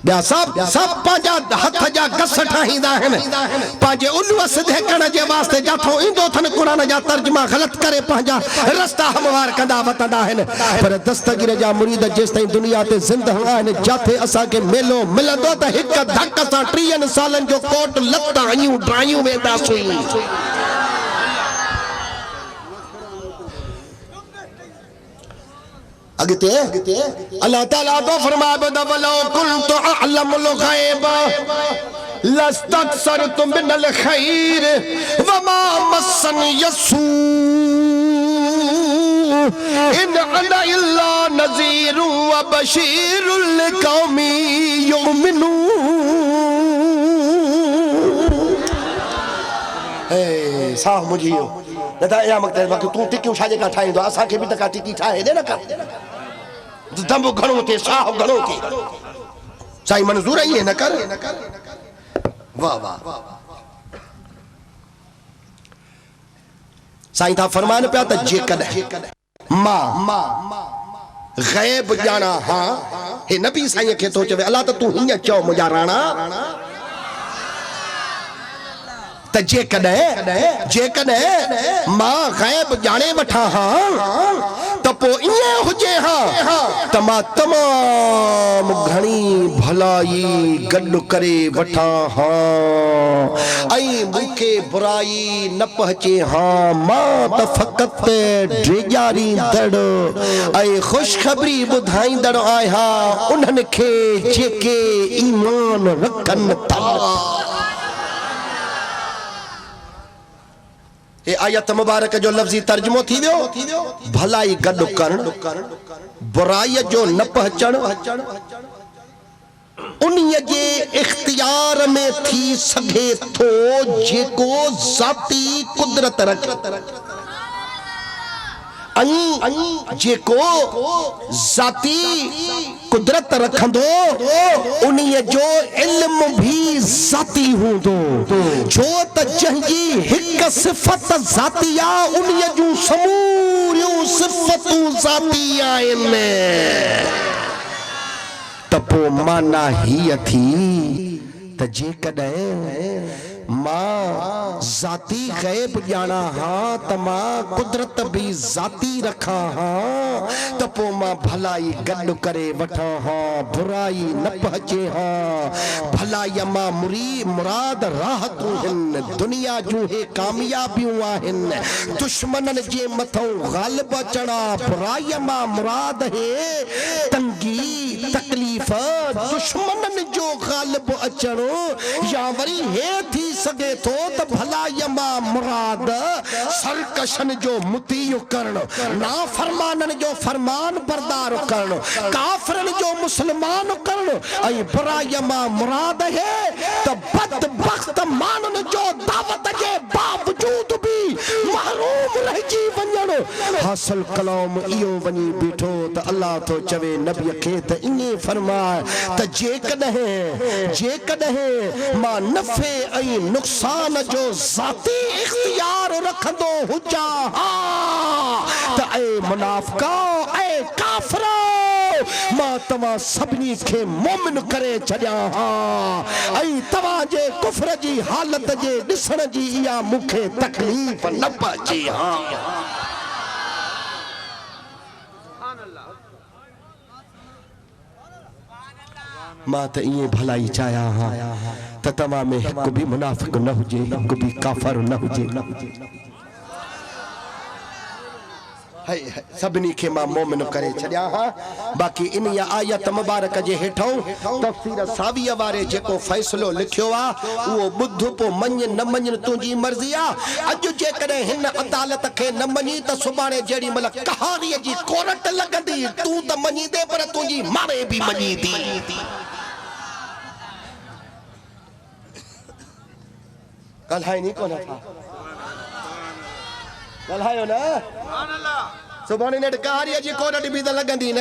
[SPEAKER 1] ॿिया सब पंहिंजा हथ जा गस ठाहींदा आहिनि पंहिंजे उल्लू सिधे करण जे वास्ते जाथो ईंदो अथनि क़ुरान जा तर्जुमा ग़लत करे पंहिंजा रस्ता हमवार कंदा वतंदा आहिनि पर दस्तगीर जा मुरीद जेसिताईं दुनिया ते ज़िंदह आहिनि जाथे असांखे मेलो मिलंदो त हिक धक सां 30 सालनि जो कोट लत आयूं ड्रायूं वेंदासीं अगते अल्लाह ताला तो फरमाए वलो कुंतु अअलमुल गैब लस्तक्सरतु मिनल खैर वमा मस्सनी यसू इन अना इल्ला नज़ीरु व बशीरुल लिकौमी युमिनून ए साह मुझियो नता या मकते बाकी तू टिक्कियूं छाजे का ठाईंदो असांखे बि त का टिक्की ठाहे दे न कर दम घणो थे साह घणो थे साईं मंजूर ही न कर वाह वाह साईं था फरमान पिया त जेकॾहिं मां गैब ॼाणा हां हे नबी साईं खे थो चवे अल्लाह त तू हीअं चओ मुंहिंजा राणा त जेकॾहिं मां गैब ॼाणे वठां हां त पोइ ईअं हुजे हां त मां तमाम घणी भलाई गॾु करे वठां हां ऐं मूंखे बुराई न पहुचे हां मां त फ़क़त ड्रेजारींदड़ ऐं ख़ुशख़बरी ॿुधाईंदड़ आहियां उन्हनि खे जेके ईमान रखनि था ए आयत मुबारक जो लफ्जी तर्जुमो थी वियो भलाई गॾु करण बुराई जो न पहचण उन्हीअ जे इख्तियार में थी सघे थो जेको ज़ाती कुदरत रखे जेको ज़ाती कुदरत रखंदो उन्हीअ जो इल्म भी ज़ाती हूंदो छो त जंहिंजी हिक सिफ़त ज़ाती आहे उन्हीअ जूं समूरियूं सिफ़तूं ज़ाती आहिनि त पोइ माना हीअ थी त जेकॾहिं मां ज़ाती गैब ॼाणा हां त मां कुदरत भी ज़ाती रखां हां त पोइ मां भलाई गॾु करे वठां हां बुराई न पहुचे हां भलाई मां मुराद राहतूं आहिनि दुनिया जूं हे कामयाबियूं आहिनि दुश्मननि जे मथां ग़ालिब अचणा बुराई मां मुराद हे तंगी तकलीफ़ दुश्मननि जो ग़ालिब अचणो या वरी हे थी सके तो भलाई मां मुराद सरकशन जो मुतीय करण नाफरमानन जो फरमान बरदार करण काफरन जो मुसलमान करण ऐं बुराई मां मुराद है तो बदबख्त मानन जो दावत के बावजूद भी महरूम रहिजी वञण हासिल कलाम इहो वञी बीठो त अल्लाह तो चवे नबी खे त इने फरमाए त जेकॾहिं मां नफ़े ऐं नुक़सान जो ज़ाती इख्तियार रखंदो हुजा त ए मुनाफ़िका ए काफ़िरो मां तव्हां सभिनी खे मोमिन करे छॾियां हां ऐं तव्हां जे कुफ्र जी हालत जे ॾिसण जी इहा मूंखे तकलीफ़ न पहुचे हां मां त ईअं भलाई चाहियां हां त तव्हां में हिकु भी मुनाफ़िक न हुजे हिकु भी काफ़िर न हुजे सभिनी खे मां मोमिन करे छॾियां हां बाक़ी इन आयत मुबारक जे हेठों तफ़सीर सावीअ वारे जेको फ़ैसिलो लिखियो आहे उहो ॿुध पोइ मञ न मञ तुंहिंजी मर्ज़ी आहे अॼु जेकॾहिं हिन अदालत खे न मञी त सुभाणे जेॾी महिल कहाणीअ जी कोरट लॻंदी तूं त मञींदे पर तुंहिंजी मारे बि मञींदी ॻाल्हाइनी कोन था ॻाल्हायो न सुभाणे नेट कहाणीअ जी कोरट बि त लॻंदी न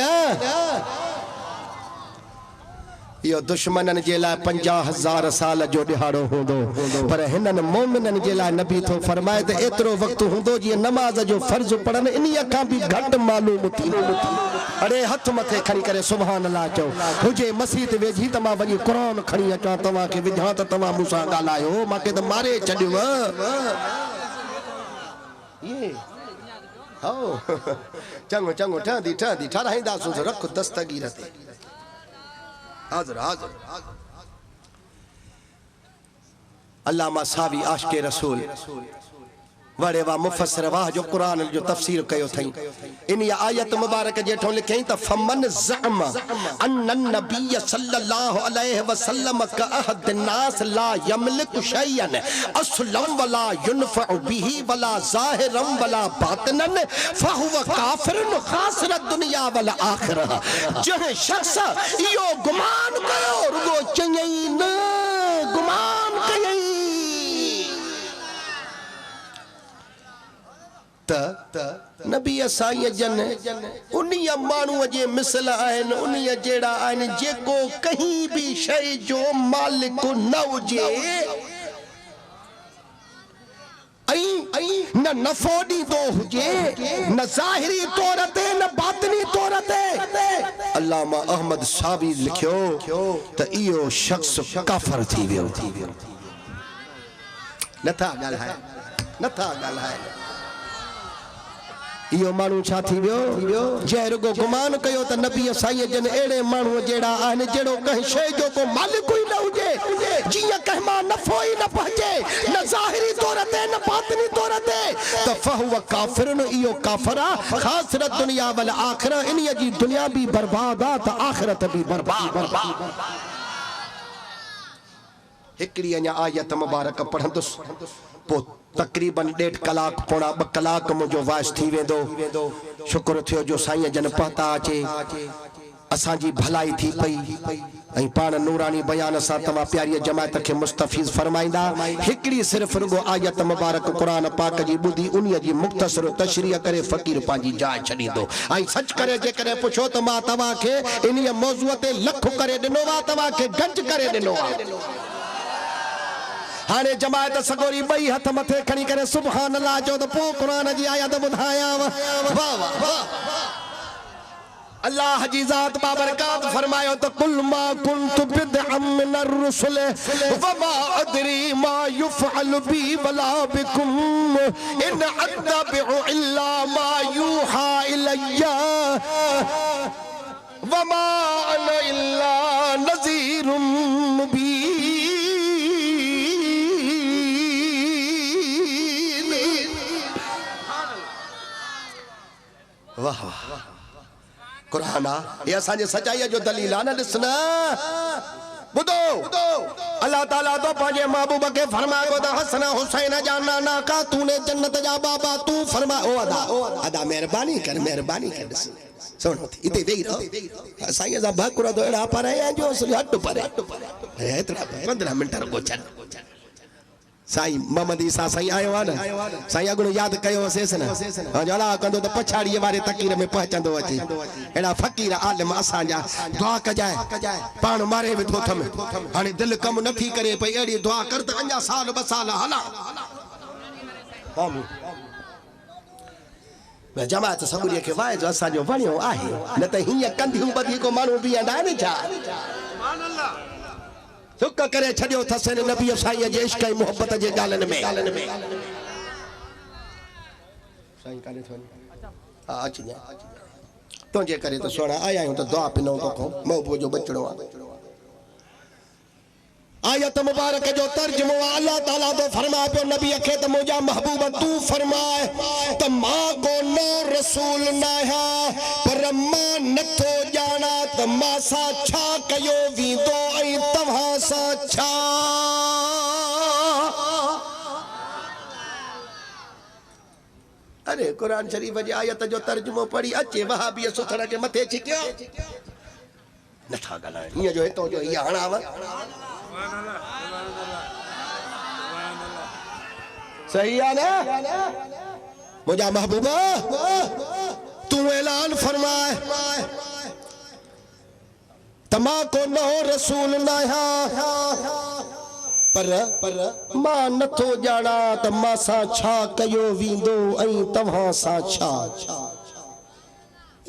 [SPEAKER 1] यो दुश्मनन जे लाइ 50,000 साल जो दिहाड़ो होंदो पर हिनन मोमिनन जे लाइ नबी थो फरमाए त एतिरो वक्त होंदो जी नमाज जो फर्ज पढ़न इन्हीअ खां भी घट मालूम थी। अरे हथ मथे खणी करे सुभान अल्लाह चओ हुजे मस्जिद वेझी त मां वञी क़ुरान खणी अचां तव्हां खे विझां त तव्हां मूंसां ॻाल्हायो मूंखे त मारे छॾियो ये हो चङो चङो ठहंदी ठहंदी ठाराहींदासीं रख दस्तगीर ते हाज़िर हाज़िर अल्लामा सावी आशिक़े रसूल वड़े वा मुफस्सिर वाह जो कुरान जो तफसीर कयो थई इन आयत मुबारक जेठो लिखई त फमन ज़अम अन नबी सल्लल्लाहु अलैहि वसल्लम का अहद नास ला यमलिक शयन असलम वला युनफउ बिही वला ज़ाहिरम वला बातिनन फहुव काफिरन खासिर दुनिया वल आखिरह जह शख्स यो गुमान कयो रुगो चयई न गुमान कयई नबी साईं जन उन्हीअ माण्हूअ जे मिसल आहिनि उन्हीअ जहिड़ा आहिनि जेको कहीं भी शइ जो मालिक न हुजे न नफ़ो ॾींदो हुजे न ज़ाहिरी तौर ते न बातिनी तौर ते अल्लामा अहमद सावी लिखियो त इहो शख्स काफ़िर थी वियो नथा ॻाल्हाए इहो माण्हू छा थी वियो जंहिं रुगो गुमान कयो त नबी साईं जन अहिड़े माण्हू जहिड़ा आहिनि जहिड़ो कंहिं शइ जो को मालिक ई न हुजे जीअं कंहिं मां नफ़ो ई न पहुचे न ज़ाहिरी तौर ते न बातिनी तौर ते त फहुव काफ़िरन इहो काफ़िर आहे ख़ासिर दुनिया वल आख़िरह इन्हीअ जी दुनिया भी बर्बाद आहे त आख़िरत भी बर्बाद हिकिड़ी अञा आयत मुबारक पढ़ंदुसि पोइ तकरीबन 1.5 कलाक पौना 2 कलाक मुझो वाइस थी वेंदो शुक्र थियो जो साईं जन पता अचे असांजी भलाई थी पई ऐं पाण नूरानी बयान सां तव्हां प्यारी जमात खे मुस्तफ़ीज़ फरमाईंदा हिकिड़ी सिर्फ़ रुगो आयत मुबारक कुरान पाक जी ॿुधी उन्हीअ जी मुख़्तसर तशरीह करे फ़क़ीर पंहिंजी जाइ छॾींदो ऐं सच करे जेकॾहिं पुछो त मां तव्हांखे इन्हीअ मौज़ूअ ते लख करे ॾिनो आहे तव्हांखे गंज करे ॾिनो आहे हाने जमायत सगोरी बई हथ मथे खणी करे सुभान अल्लाह जो तो कुरान जी आयत बुधाया वाह वाह अल्लाह जी जात बाबरकात फरमायो तो कुल मा कुंतु बिदअम मिनर रुसुल वमा अदरी मा युफअल बी वला बिकुम इन अत्तबिउ इल्ला मा यूहा इलैया वमा अना इल्ला नज़ीरुम मुबीन वाह कुरान ये असांजे सचाईअ जो दलील आहे न ॾिसना ॿुधो अल्लाह ताला तो पंहिंजे महबूब खे फरमायो त हसन हुसैन जा नाना का तूने जन्नत जा बाबा तू फरमा ओ अदा मेहरबानी कर ॾिस सुन इते वेही रहो साईं जा भाकुर तो एड़ा पर है जो हट पर एतरा 15 मिनट रुको छॾ साईं मोहम्मद ईसा साईं आयो आहे न साईं अगुण याद कयो असेस न जला कंदो त पछाड़ीअ वारे तकीर में पहुचंदो अचे एड़ा फकीर आलिम असांजा दुआ कजाए पाण मारे वेठो थम हाणे दिल कम नथी करे पई एड़ी दुआ कर त अञा साल 2 साल हला जमात सगुरीअ खे वाइज असांजो वणियो आहे न त हीअं कंदियूं ॿधी को माण्हू बीहंदा आहिनि छा सुभान अल्लाह सुख करे छड़ियो थसन नबी साईं जे इश्क ऐं मोहब्बत जे गालन में साईं काले थो हां अच जा तुंहिंजे करे तो सोना आया हूं तो दुआ पिनो तो को महबूब जो बचड़ो आयत मुबारक जो तर्जुमो अल्लाह ताला तो फरमा पे नबी खे त मुजा महबूब तू फरमाए त मां को नो रसूल ना है पर मां नथो जाना त मां सा छा कयो वींदो ऐं तव्हां सा छा अरे कुरान शरीफ जी आयत जो तर्जुमो पढ़ी अचे वहाबी सुथड़ के मथे छिकियो नथा ॻाल्हाइण हीअं जो हितो जो इहा हणाव सही है ना मुझा महबूबा तू ऐलान फरमाए त तमा को नो रसूल नाया पर मां नथो जाना त मां सा छा कयो वींदो ऐं तव्हां सा छा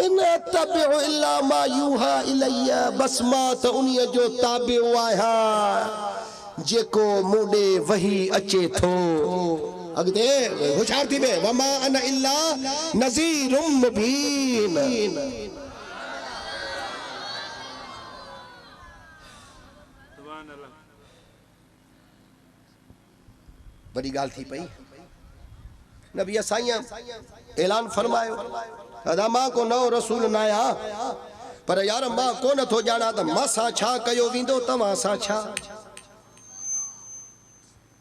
[SPEAKER 1] इन तबिउ इल्ला मा यूहा इलैया बस मां त उन्हीअ जो ताबिउ आहियां जेको मूंॾे वही अचे थो अॻिते होशियार थी वे वमा अना इल्ला नज़ीरुम मुबीन बड़ी गाल थी पई नबी साईं ऐलान फरमायो अदा मां को नओ रसूल न आया पर यार मां को नथो जाना त मां सां छा कयो वींदो तव्हां सां छा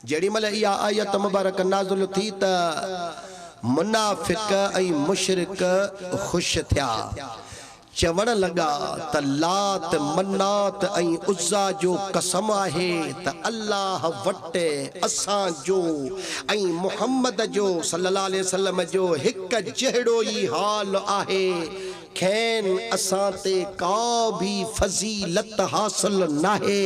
[SPEAKER 1] जेड़ी मल इहा आयत मुबारक नाज़िल थी त मुनाफिक ऐं मुशरिक खुश थिया चवण लगा त लात मन्नात ऐं उज़्ज़ा जो कसम आहे त अल्लाह वटे असां जो ऐं मुहम्मद जो सल्लल्लाहु अलैहि वसल्लम जो हिक जहिड़ो ई हाल आहे खेन असां ते का भी फजीलत हासिल नाहे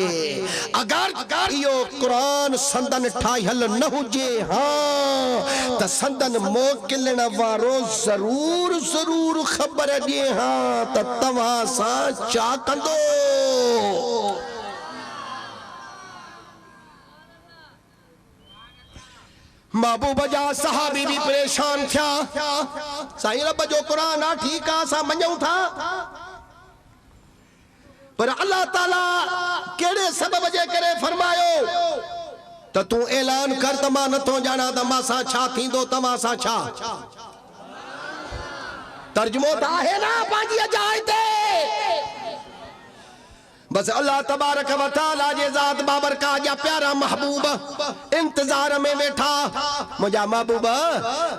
[SPEAKER 1] अगर इहो कुरान संदन ठाहियल न हुजे हां त संदन मोकिलण वारो जरूर जरूर ख़बर ॾिए हां त तव्हां सां छा कंदो महबूब जा सहाबी भी परेशान थिया साईं रब जो कुरान आ ठीक आ सा मञूं था पर अल्लाह ताला केड़े सबब जे करे फरमायो त तू ऐलान कर त मां नथो जाना त मां सा छा थींदो तव्हां सा छा तर्जुमो त आहे ना पंहिंजी अजाई ते बस अल्लाह तबारक व तआला जे ज़ात बाबरका जा प्यारा महबूब इंतजार में वेठा मुझा महबूब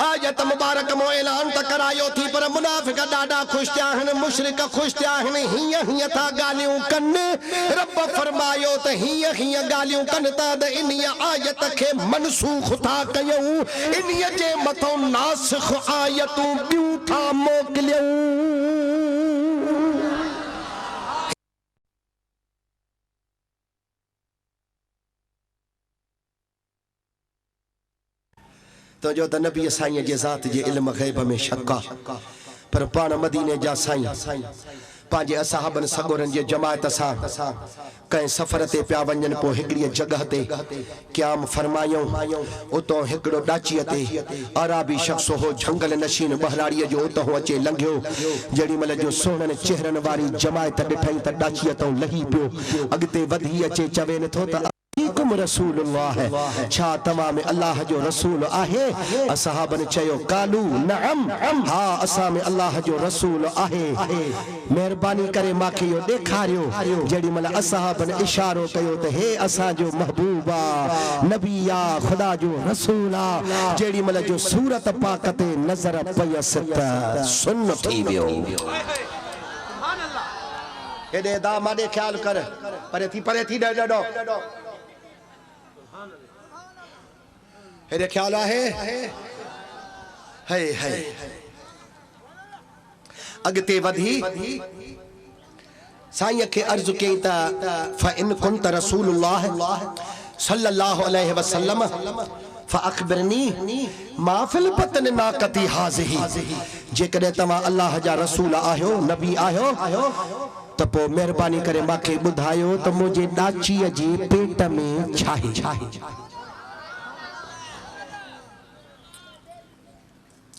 [SPEAKER 1] आयत मुबारक मो ऐलान त करायो थी पर मुनाफिक ॾाढा खुश थिया आहिनि मुशरिक खुश थिया आहिनि हीअं हीअं था ॻाल्हियूं कनि रब फरमायो त हीअं हीअं ॻाल्हियूं कनि था त इन्हीअ आयत खे मनसूख था कयूं इन्हीअ जे मथां नासिख आयतूं ॿियूं था मोकिलियूं तो जो त नबी साईं जे ज़ात जे इल्म गैब में शक्का पर पाण मदीने जा साईं पांजे असहाबन सगोरन जे जमात सां कंहिं सफ़र ते पिया वञनि पोइ हिकिड़ी जगह ते क़याम फरमायूं उतो हिकिड़ो ॾाचीअ ते अराबी शख़्स हो झंगल नशीन बहराड़ीअ जो उतो अचे लंघियो जेड़ी महिल जो सोहणनि चेहरनि वारी जमायत ॾिठई त ॾाचीअ तो लही पियो अॻिते वधी अचे चवे नथो त रसूलुल्लाह छा तमाम में अल्लाह जो रसूल आहे असहाबन चयो कालू नअम हां असा में अल्लाह जो रसूल आहे मेहरबानी करे माखे यो देखारियो जेडी मल असहाबन इशारो कयो त हे असा जो महबूबा नबी या खुदा जो रसूला जेडी मल जो सूरत पाक ते नजर पयस त सुन थी वियो सुभान अल्लाह एडे दा माडे ख्याल कर परे थी डडो हेरे ख्याल आहे है अगते वधी साईं के अर्ज कई त फइन कुंत रसूलुल्लाह सल्लल्लाहु अलैहि वसल्लम फअखबिरनी मा फिल बतन नाकती हाज़िही जेकॾहिं तव्हां अल्लाह जा रसूल आहियो नबी आहियो त पोइ मेहरबानी करे माखे ॿुधायो त मुंहिंजे ॾाचीअ जे पेट में छा आहे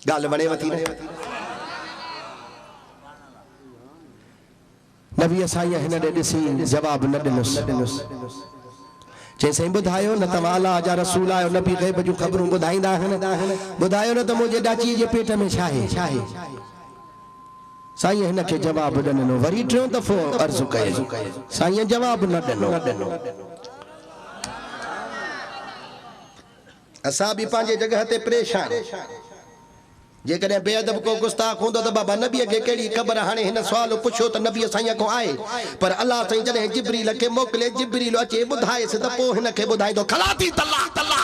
[SPEAKER 1] गाल वणे वती नबी साईं हिन ॾे ॾिसी जवाब न ॾिनुसि चई साईं ॿुधायो न तव्हां अल्लाह जा रसूल आहियो नबी ग़ैब जूं ख़बरूं ॿुधाईंदा आहिनि ॿुधायो न त मुंहिंजे ॾाचीअ जे पेट में छा आहे साईं हिन खे जवाब न ॾिनो वरी टियों दफ़ो अर्ज़ कयो साईं जवाब न ॾिनो असां बि पंहिंजे जगह ते परेशान जेकॾहिं बेअदब को गुस्ताख हूंदो त बाबा नबीअ खे कहिड़ी ख़बर हाणे हिन सुवाल पुछो त नबीअ साईं खां आहे पर अल्लाह साईं जॾहिं जिब्रील खे मोकिले जिब्रील अचे ॿुधाएसि त पोइ हिन खे ॿुधाईंदो खलाती तल्ला तल्ला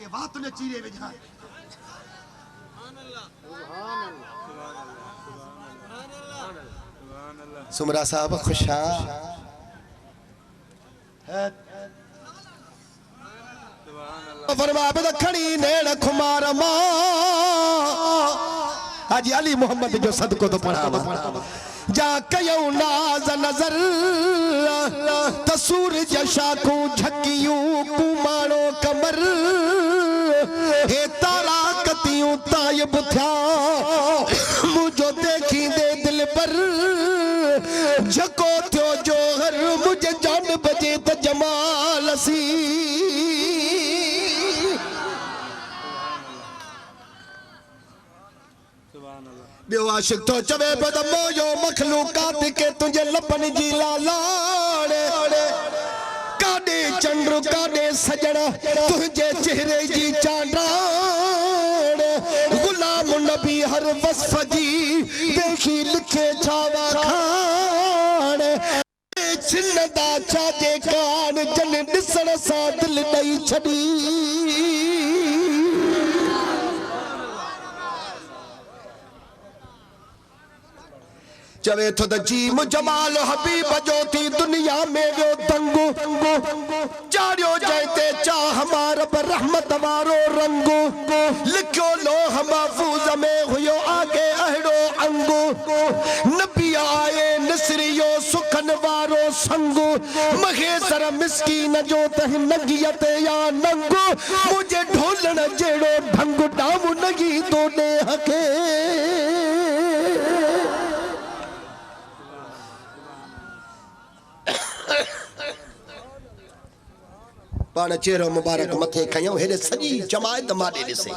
[SPEAKER 1] ये बात ने चीरे विझा सुभान अल्लाह सुभान अल्लाह सुमरा साहब खुशा फरमा पे खड़ी नेड़ खुमार मां हाजी अली मोहम्मद जो सदको तो पढ़ावा जा कयो नाज नजर तसूर जशाकू झकियूं कुमारो कमर हे तारा कतियूं तायब था मुझो देखी दे दिल पर झको थियो जोहर मुझे जान बजे त जमाल सी बियो आशिक तो चवे बदमो यो मखलूकात के तुझे लपन जी लालाड़े काडे चंद्र काडे सजड़ा तुझे चेहरे जी चांडाड़े गुलाम नबी हर वस्फ जी देखी लिखे छावा खाने छिन्नदा चाजे कान जन दिसण सा दिल नहीं छड़ी चवे तो द जीम जमाल हबीब जो थी दुनिया में वो दंगो चारियो जयते चाह हमारा रहमत वारो रंगो लिखो लो महफूज में हुयो आगे अहड़ो अंगो नबी आए नसरियो सुखन वारो संगो महेसर मिस्कीन जो तह नगियत या नंगो मुझे ढोलण जेड़ो ढंग डाम नगी तो दे हके पान चेहरो मुबारक मथे खयो हेरे सजी जमायत माडे दिसे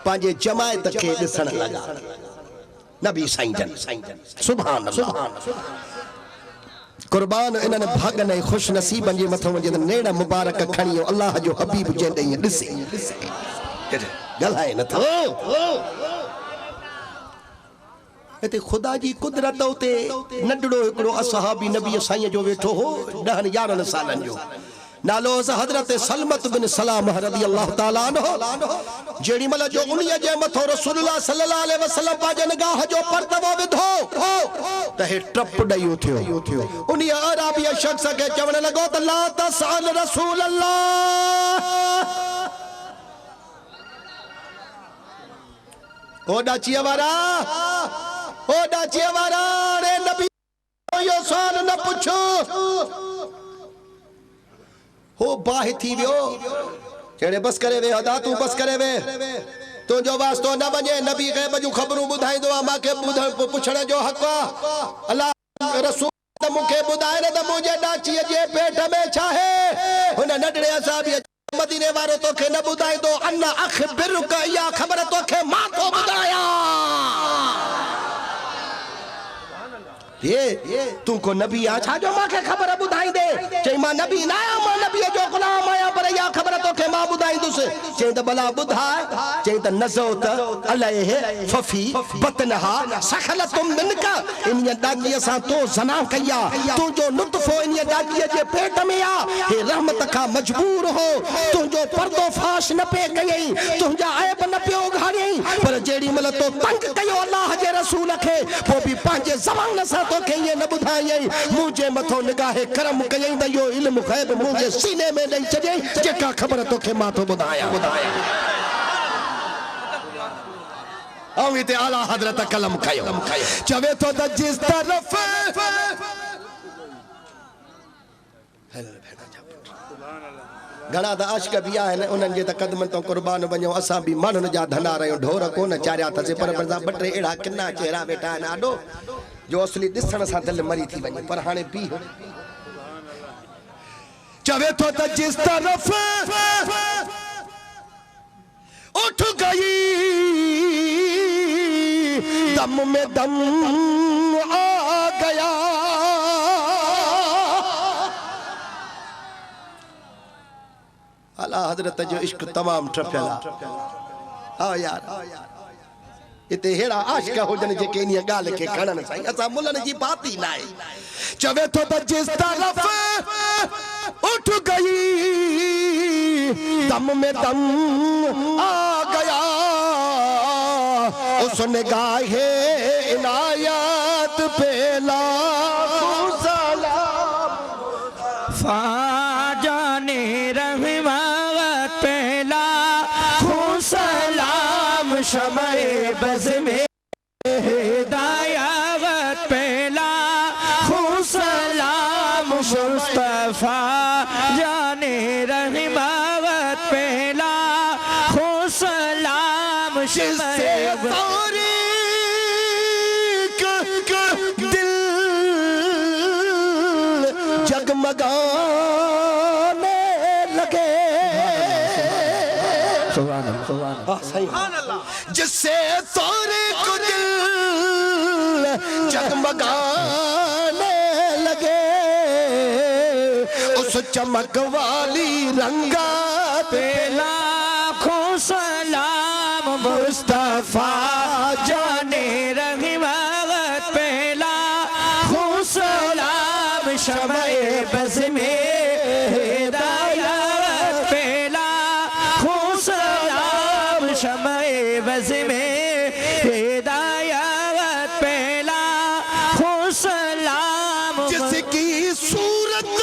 [SPEAKER 1] पांजे जमायत के दिसण लगा नबी साईं जन सुभान अल्लाह कुर्बान इनन भागन खुश नसीबन जे मथो जे नेड़ा मुबारक खणियो अल्लाह जो हबीब जे दे दिसे गलाए न थो इते खुदा जी कुदरत उते नडड़ो एकड़ो असहाबी नबी साईं जो वेठो हो 10-11 सालन जो नालो हजरत सलमत बिन सलाम रज़ी अल्लाह ताला अन्हु जेडी मल जो उन्हीअ जे मथो रसूलुल्लाह सल्लल्लाहु अलैहि वसल्लम पाजे निगाह जो पर्दो विधो त हे टप ॾई थियो उन्हीअ अराबी शख्स के चवण लगो त ला तसल रसूल अल्लाह ओ डाचिया वारा ओ डाचिया वारा रे नबी यो सवाल न पूछो हो बाहि थी वियो जेड़े बस करे वे अदा तू बस करे वे तो जो वास्तो न बने नबी के बजू खबरू बुधाइंदो आ माके पुछण जो हक आ अल्लाह रसूल त मुखे बुधाए न त मुजे डाचिया जे पेट में छाहे हुन नडड़े असाबी मदीने वारो तो के न बुधाइंदो अन्ना अखबिरुका या खबर तो के मां तो बुधाया ये तू को नबी आछा जो मां के खबर बुधाई दे चई मां नबी ना मां नबी जो गुलाम आया पर या खबर तो के मां बुधाई दुस चई त भला बुधा चई त नज़ोत अलैह फफी बतनहा सखलतुम मिनका इन दागी सा तो जना कया तू जो लुत्फो इन दागी जे पेट में आ हे रहमत का मजबूर हो तू जो पर्दो फाश न पे कई तुजा ऐब न पियो घाणी पर जेडी मल तो तंग कयो अल्लाह जे रसूल के वो भी पांजे जमान सा तो के ये न बुधाई मुझे मथो निगाह करम कई त यो इल्म गैब मुझे सीने में नहीं चजे जेका खबर तो के मां तो बुधाया अमित आला हजरत कलम खयो चवे तो द जिस तरफ घणा त आशिक भी आहिनि उन्हनि जे त कदमनि तो कुर्बान वञो असां बि माण्हुनि जा धना रहियूं ढोर कोन चारिया अथसि पर ॿ टे अहिड़ा किना चेहरा वेठा आहिनि आॾो जो असली ॾिसण सां दिलि मरी थी वञे पर हाणे बि चवे तो त जिस तरफ उठ गई दम में दम आ गया आला हजरत जो इश्क तमाम ट्रफियल आ यार इते हेड़ा आशिक हुजन जेके इन गाल के खणन साईं असा मुलन जी बात ही ना चवे तो त जिस तरफ उठ गई दम में दम आ गया उस निगाहे इनायत लाखों सलाम
[SPEAKER 2] फाजाने रहमत पे लाखों सलाम शमए बज़ में हिदायत पे लाखों सलाम मुस्तफा जाने रहमत पे लाखों सलाम शमए
[SPEAKER 1] जगमगाने लगे जिससे सारे को दिल जगमगाने लगे उस चमक वाली रंगा
[SPEAKER 2] पे लाखों सलाम मुस्तफा जाने रहमत पे लाखों सलाम शमए बज़ में हिदायत पे लाखों सलाम शमए बज़ में हिदायत पे लाखों सलाम
[SPEAKER 1] जिसकी सूरत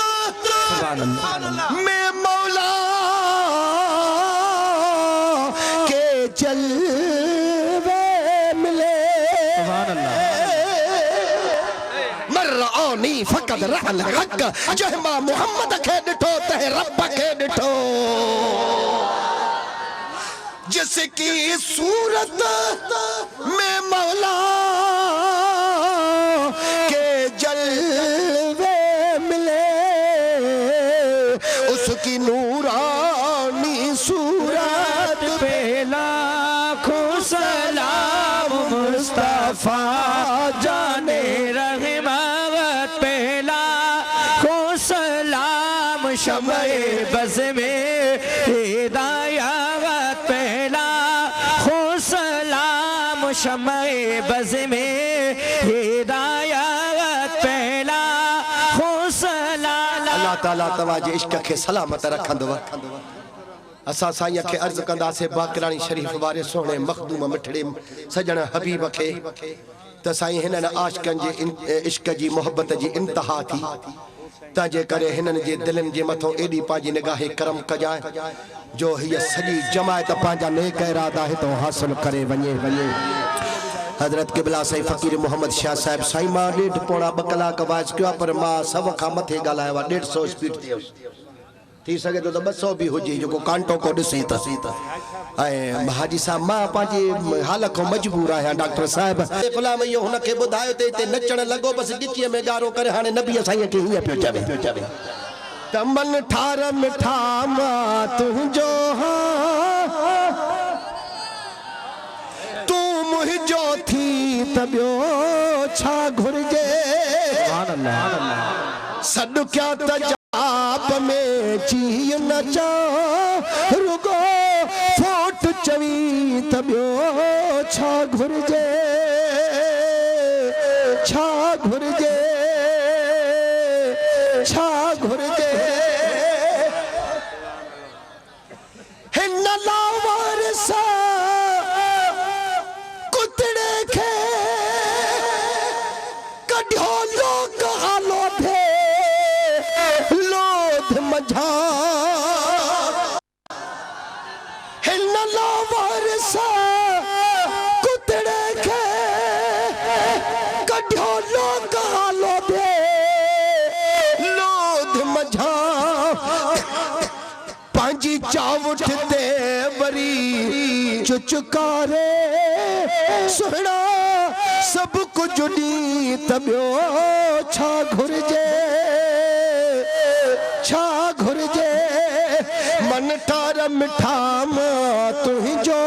[SPEAKER 1] में मौला के जलवे मिले मर्रानी फकद रहल हक जहमा मोहम्मद के डिठो तह रब के डिठो जिसकी सूरत में मौला के जलवे मिले उसकी नूरानी सूरत
[SPEAKER 2] पे लाखों सलाम मुस्तफा जाने रहमत पे लाखों सलाम शमए बज़ में हिदायत पे लाखों सलाम शमए बज़ में हिदायत पे लाखों सलाम
[SPEAKER 1] अल्लाह ताला तवाजे इश्क के सलामत रखंदव असा साईं के अर्ज कंदासे बाकरानी शरीफ वारे सोने मखदूम मिठड़े सजन हबीब के त साईं हिनन आशिकन जे इश्क जी मोहब्बत जी इंतहा थी ताजे करे हिनन जे दिलन जे मथो एडी पाजी निगाहे करम कजाए जो हिय सजी जमायत पांजा नेक इरादा हितो हासिल करे वने हजरत किबला साईं फकीर मोहम्मद शाह साहब साईं मां 1.5 पौना 2 कलाक वाइस किया पर मां सब खा मथे गालाया 150 स्पीड थी सके तो 200 भी हुजे जो कांटो को दिसे त हाजी साहब मां पाजी हाल को मजबूर आया डॉक्टर साहब गुलाम यो हुन के बुधायो ते नचण लगो बस गिची में गारो करे हाने नबी साईं के हिया पियो चवे तमन ठार मिठा मा तुंजो तू मुहिजो थी तबियो छा घुरजे सुभान अल्लाह सद क्या तजाब में चीय न चा रुगो फोट चवी तबियो छा घुरजे छा घुरजे छा घुरजे हिन लावार सा कुतड़े खे कढियो लोग हालो थे लोध मझा हिन लावार सा कुतड़े खे कढियो लोग हालो थे लोध मझा पांजी चावट ते बरी चुचकारे सुना सब कुछ डी तबियो छा घुरजे मन ठार मिठा तू जो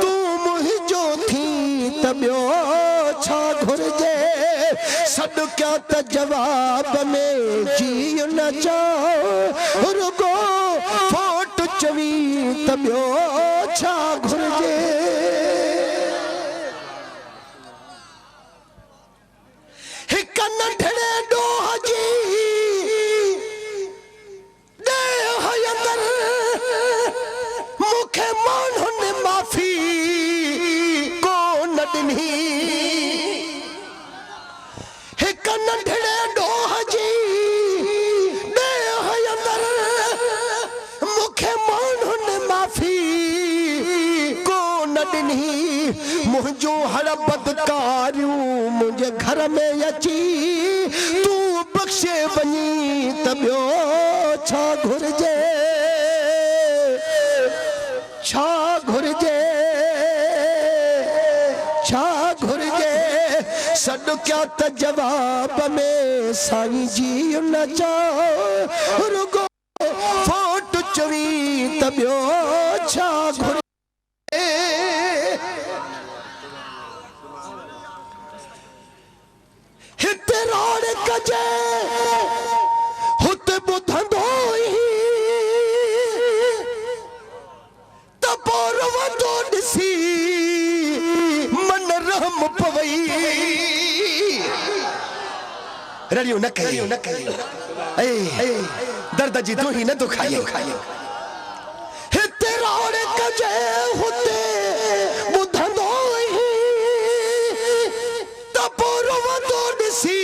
[SPEAKER 1] तू मुहिजो थी तबियो छा घुरजे सद क्या त जवाब में जी न चा रुगो फोट चवी तबियो छा घुरजे हिक नंढड़े डोह जी दे हयंदर मुखे मानहुन माफी को न ॾिनी हिक नंढड़े डोह जी देह अंदर मुखे माण्हुनि माफ़ी कोन ॾिनी मुंहिंजो हर बदकारियूं मुंहिंजे घर में अची तूं बख़्शे वञी त ॿियो छा घुरिजे छा घुरिजे छा घुरिजे सॾु कया त जवाब में साईं जी न चओ रुगो फोट चवी त ॿियो छा घुरिजे हिते रोड़ कजे हुते ॿुधंदो ई त पोइ रोवंदो ॾिसी मन रहम पवई रड़ियो न करियो दर्द जी तू ही न दुखाई हिते रोड़ कजे हुते ॿुधंदो ई त पोइ रोवंदो ॾिसी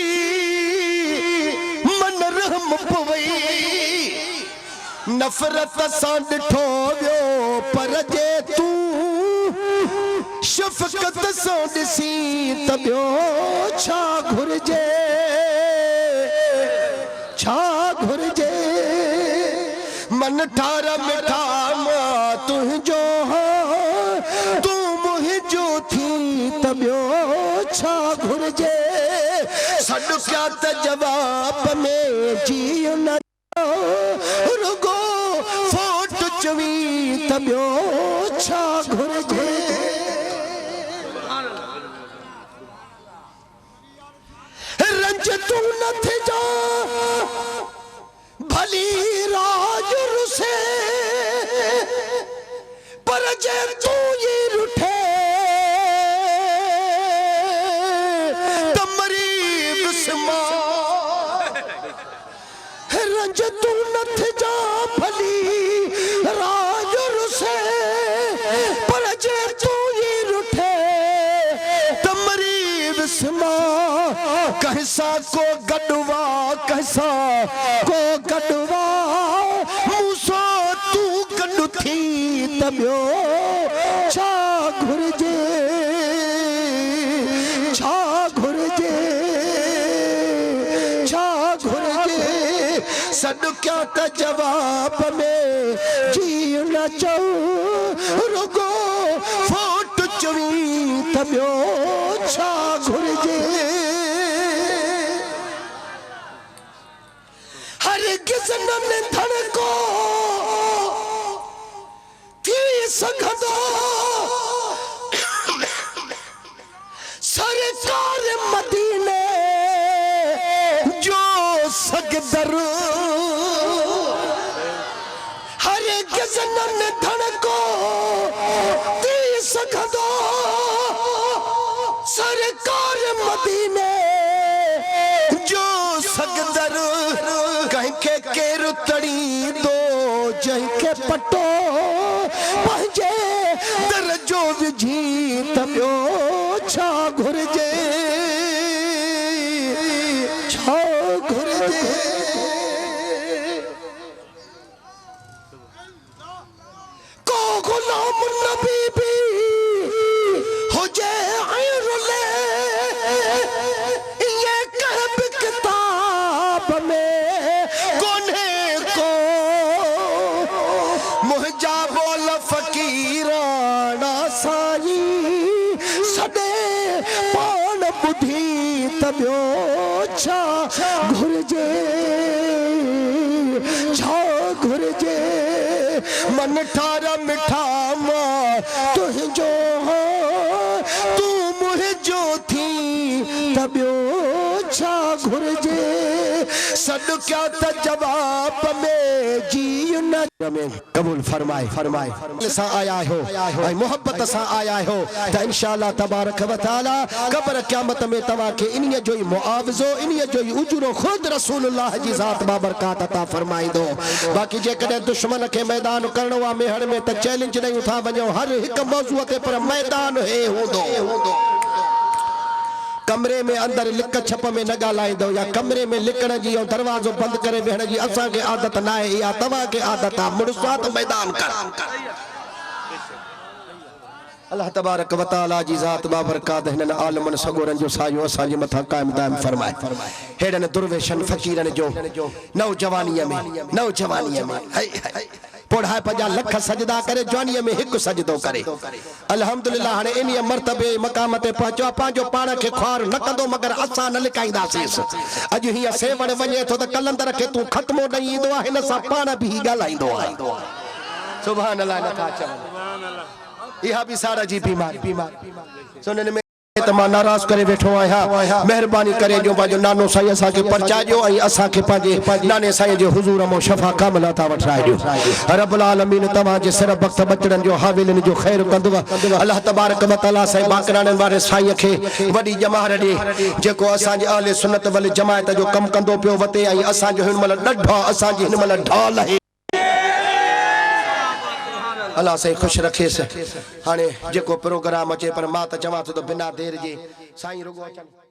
[SPEAKER 1] मन रहम पवई नफ़रत सां ॾिठो वियो पर जे तूं शफ़क़त सां ॾिसी त ॿियो छा घुरिजे छा घुरिजे मन ठार मिठा मां तुंहिंजो तूं मुंहिंजो थी त ॿियो छा घुरिजे सॾु कया त जवाब में जीउ न रुगो फोट चवी त ॿियो छा घुरिजे रंज तूं न थिजा भली राज रुसे पर जे तूं ई रुठे त मरी विस्मा रंज तूं न थिजा भली राज रुसे पर जे तूं ई रुठे त मरी विस्मा कहसा को गडवा कहसा को गडवा मूसो तू गड थी त ॿियो छा घुरिजे छा घुरिजे छा घुरिजे सॾु कया त जवाब में जीउ न चओ रुगो फोट चवी त ॿियो छा घुरिजे हरगिज़ न निंधण को थी सघंदो सरकार मदीने जो सगदर हरगिज़ न निंधण को थी सघंदो सरकार मदीने जो सगदर कंहिंखे केरु तड़ी दो जंहिंखे पटो पंहिंजे दर जो विझी त ॿियो छा घुरिजे छा घुरिजे को गुलाम नबी भी हुजे ऐं रुले ये कहब किताब में कोन्हे को मुंहिंजा बोल फ़क़ीराना साईं सॾे पाण ॿुधी त ॿियो छा घुरिजे छा घुरिजे मन ठार मिठा मां तुंहिंजो तूं मुंहिंजो थी त ॿियो छा घुरिजे सॾु कया त जवाब में जीउ न कबूल फरमाए फरमाए सां आया हो ऐं मोहब्बत सां आया हो त इंशाअल्लाह तबारक व तआला क़ब्र क़यामत में तव्हां खे इन्हीअ जो ई मुआवज़ो इन्हीअ जो ई उजरो ख़ुद रसूलुल्लाह जी ज़ात बाबरकात अता फरमाईंदो बाक़ी जेकॾहिं दुश्मन खे मैदान करणो आहे मेहर में त चैलेंज ॾेयूं था वञो हर हिकु मौज़ूअ ते पर मैदान हे हूंदो कमरे में अंदर लिक छप में न ॻाल्हाईंदो या कमरे में लिकण जी ऐं दरवाज़ो बंदि करे वेहण जी असांखे आदत न आहे या तव्हांखे आदत आहे मुड़ुसा त मैदान कर अल्लाह तबारक व तआला जी ज़ात बाबरकात हिननि आलमनि सगोरनि जो सायो असांजे मथां क़ाइम दाइम फरमाए हेड़नि दुर्वेशन फ़कीरनि जो नौजवानीअ में पोढ़ाए पंजा लख सजदा करे जवानीअ में हिकु सजदो करे अल्हम्दुलिल्लाह हाणे इन मर्तबे मक़ाम ते पहुचो पंहिंजो पाण खे ख्वार न कंदो मगर असां न लिकाईंदासीं अॼु हीअं सेवण वञे थो त कलंदर खे तूं ख़त्मो ॾेई ईंदो आहे हिन सां पाण बि ॻाल्हाईंदो आहे सुभान अल्लाह नथा चवनि इहा भी सारा जी बीमारी सुनने में तमा नाराज करे बैठो आया मेहरबानी करे जो बाजो नानो साईं असा के परचाजो आई असा के पाजे नाने साईं जे हुजूर मो शफा कामल अता वठायो रब्बुल आलमीन तमा जे सिर वक्त बचड़न जो हाविलन जो खैर कंदो अल्लाह तबारक व तआला साईं बाकरान वाले साईं के वडी जमार दे जेको असा जे अहले सुन्नत वल जमात जो कम कंदो पियो वते आई असा जो हिनमल डढा असा जी हिनमल ढाल है अल्लाह से खुश रखे से हाने जेको प्रोग्राम अचे पर मां त चवां तो बिना देर जे साईं रुगो अचन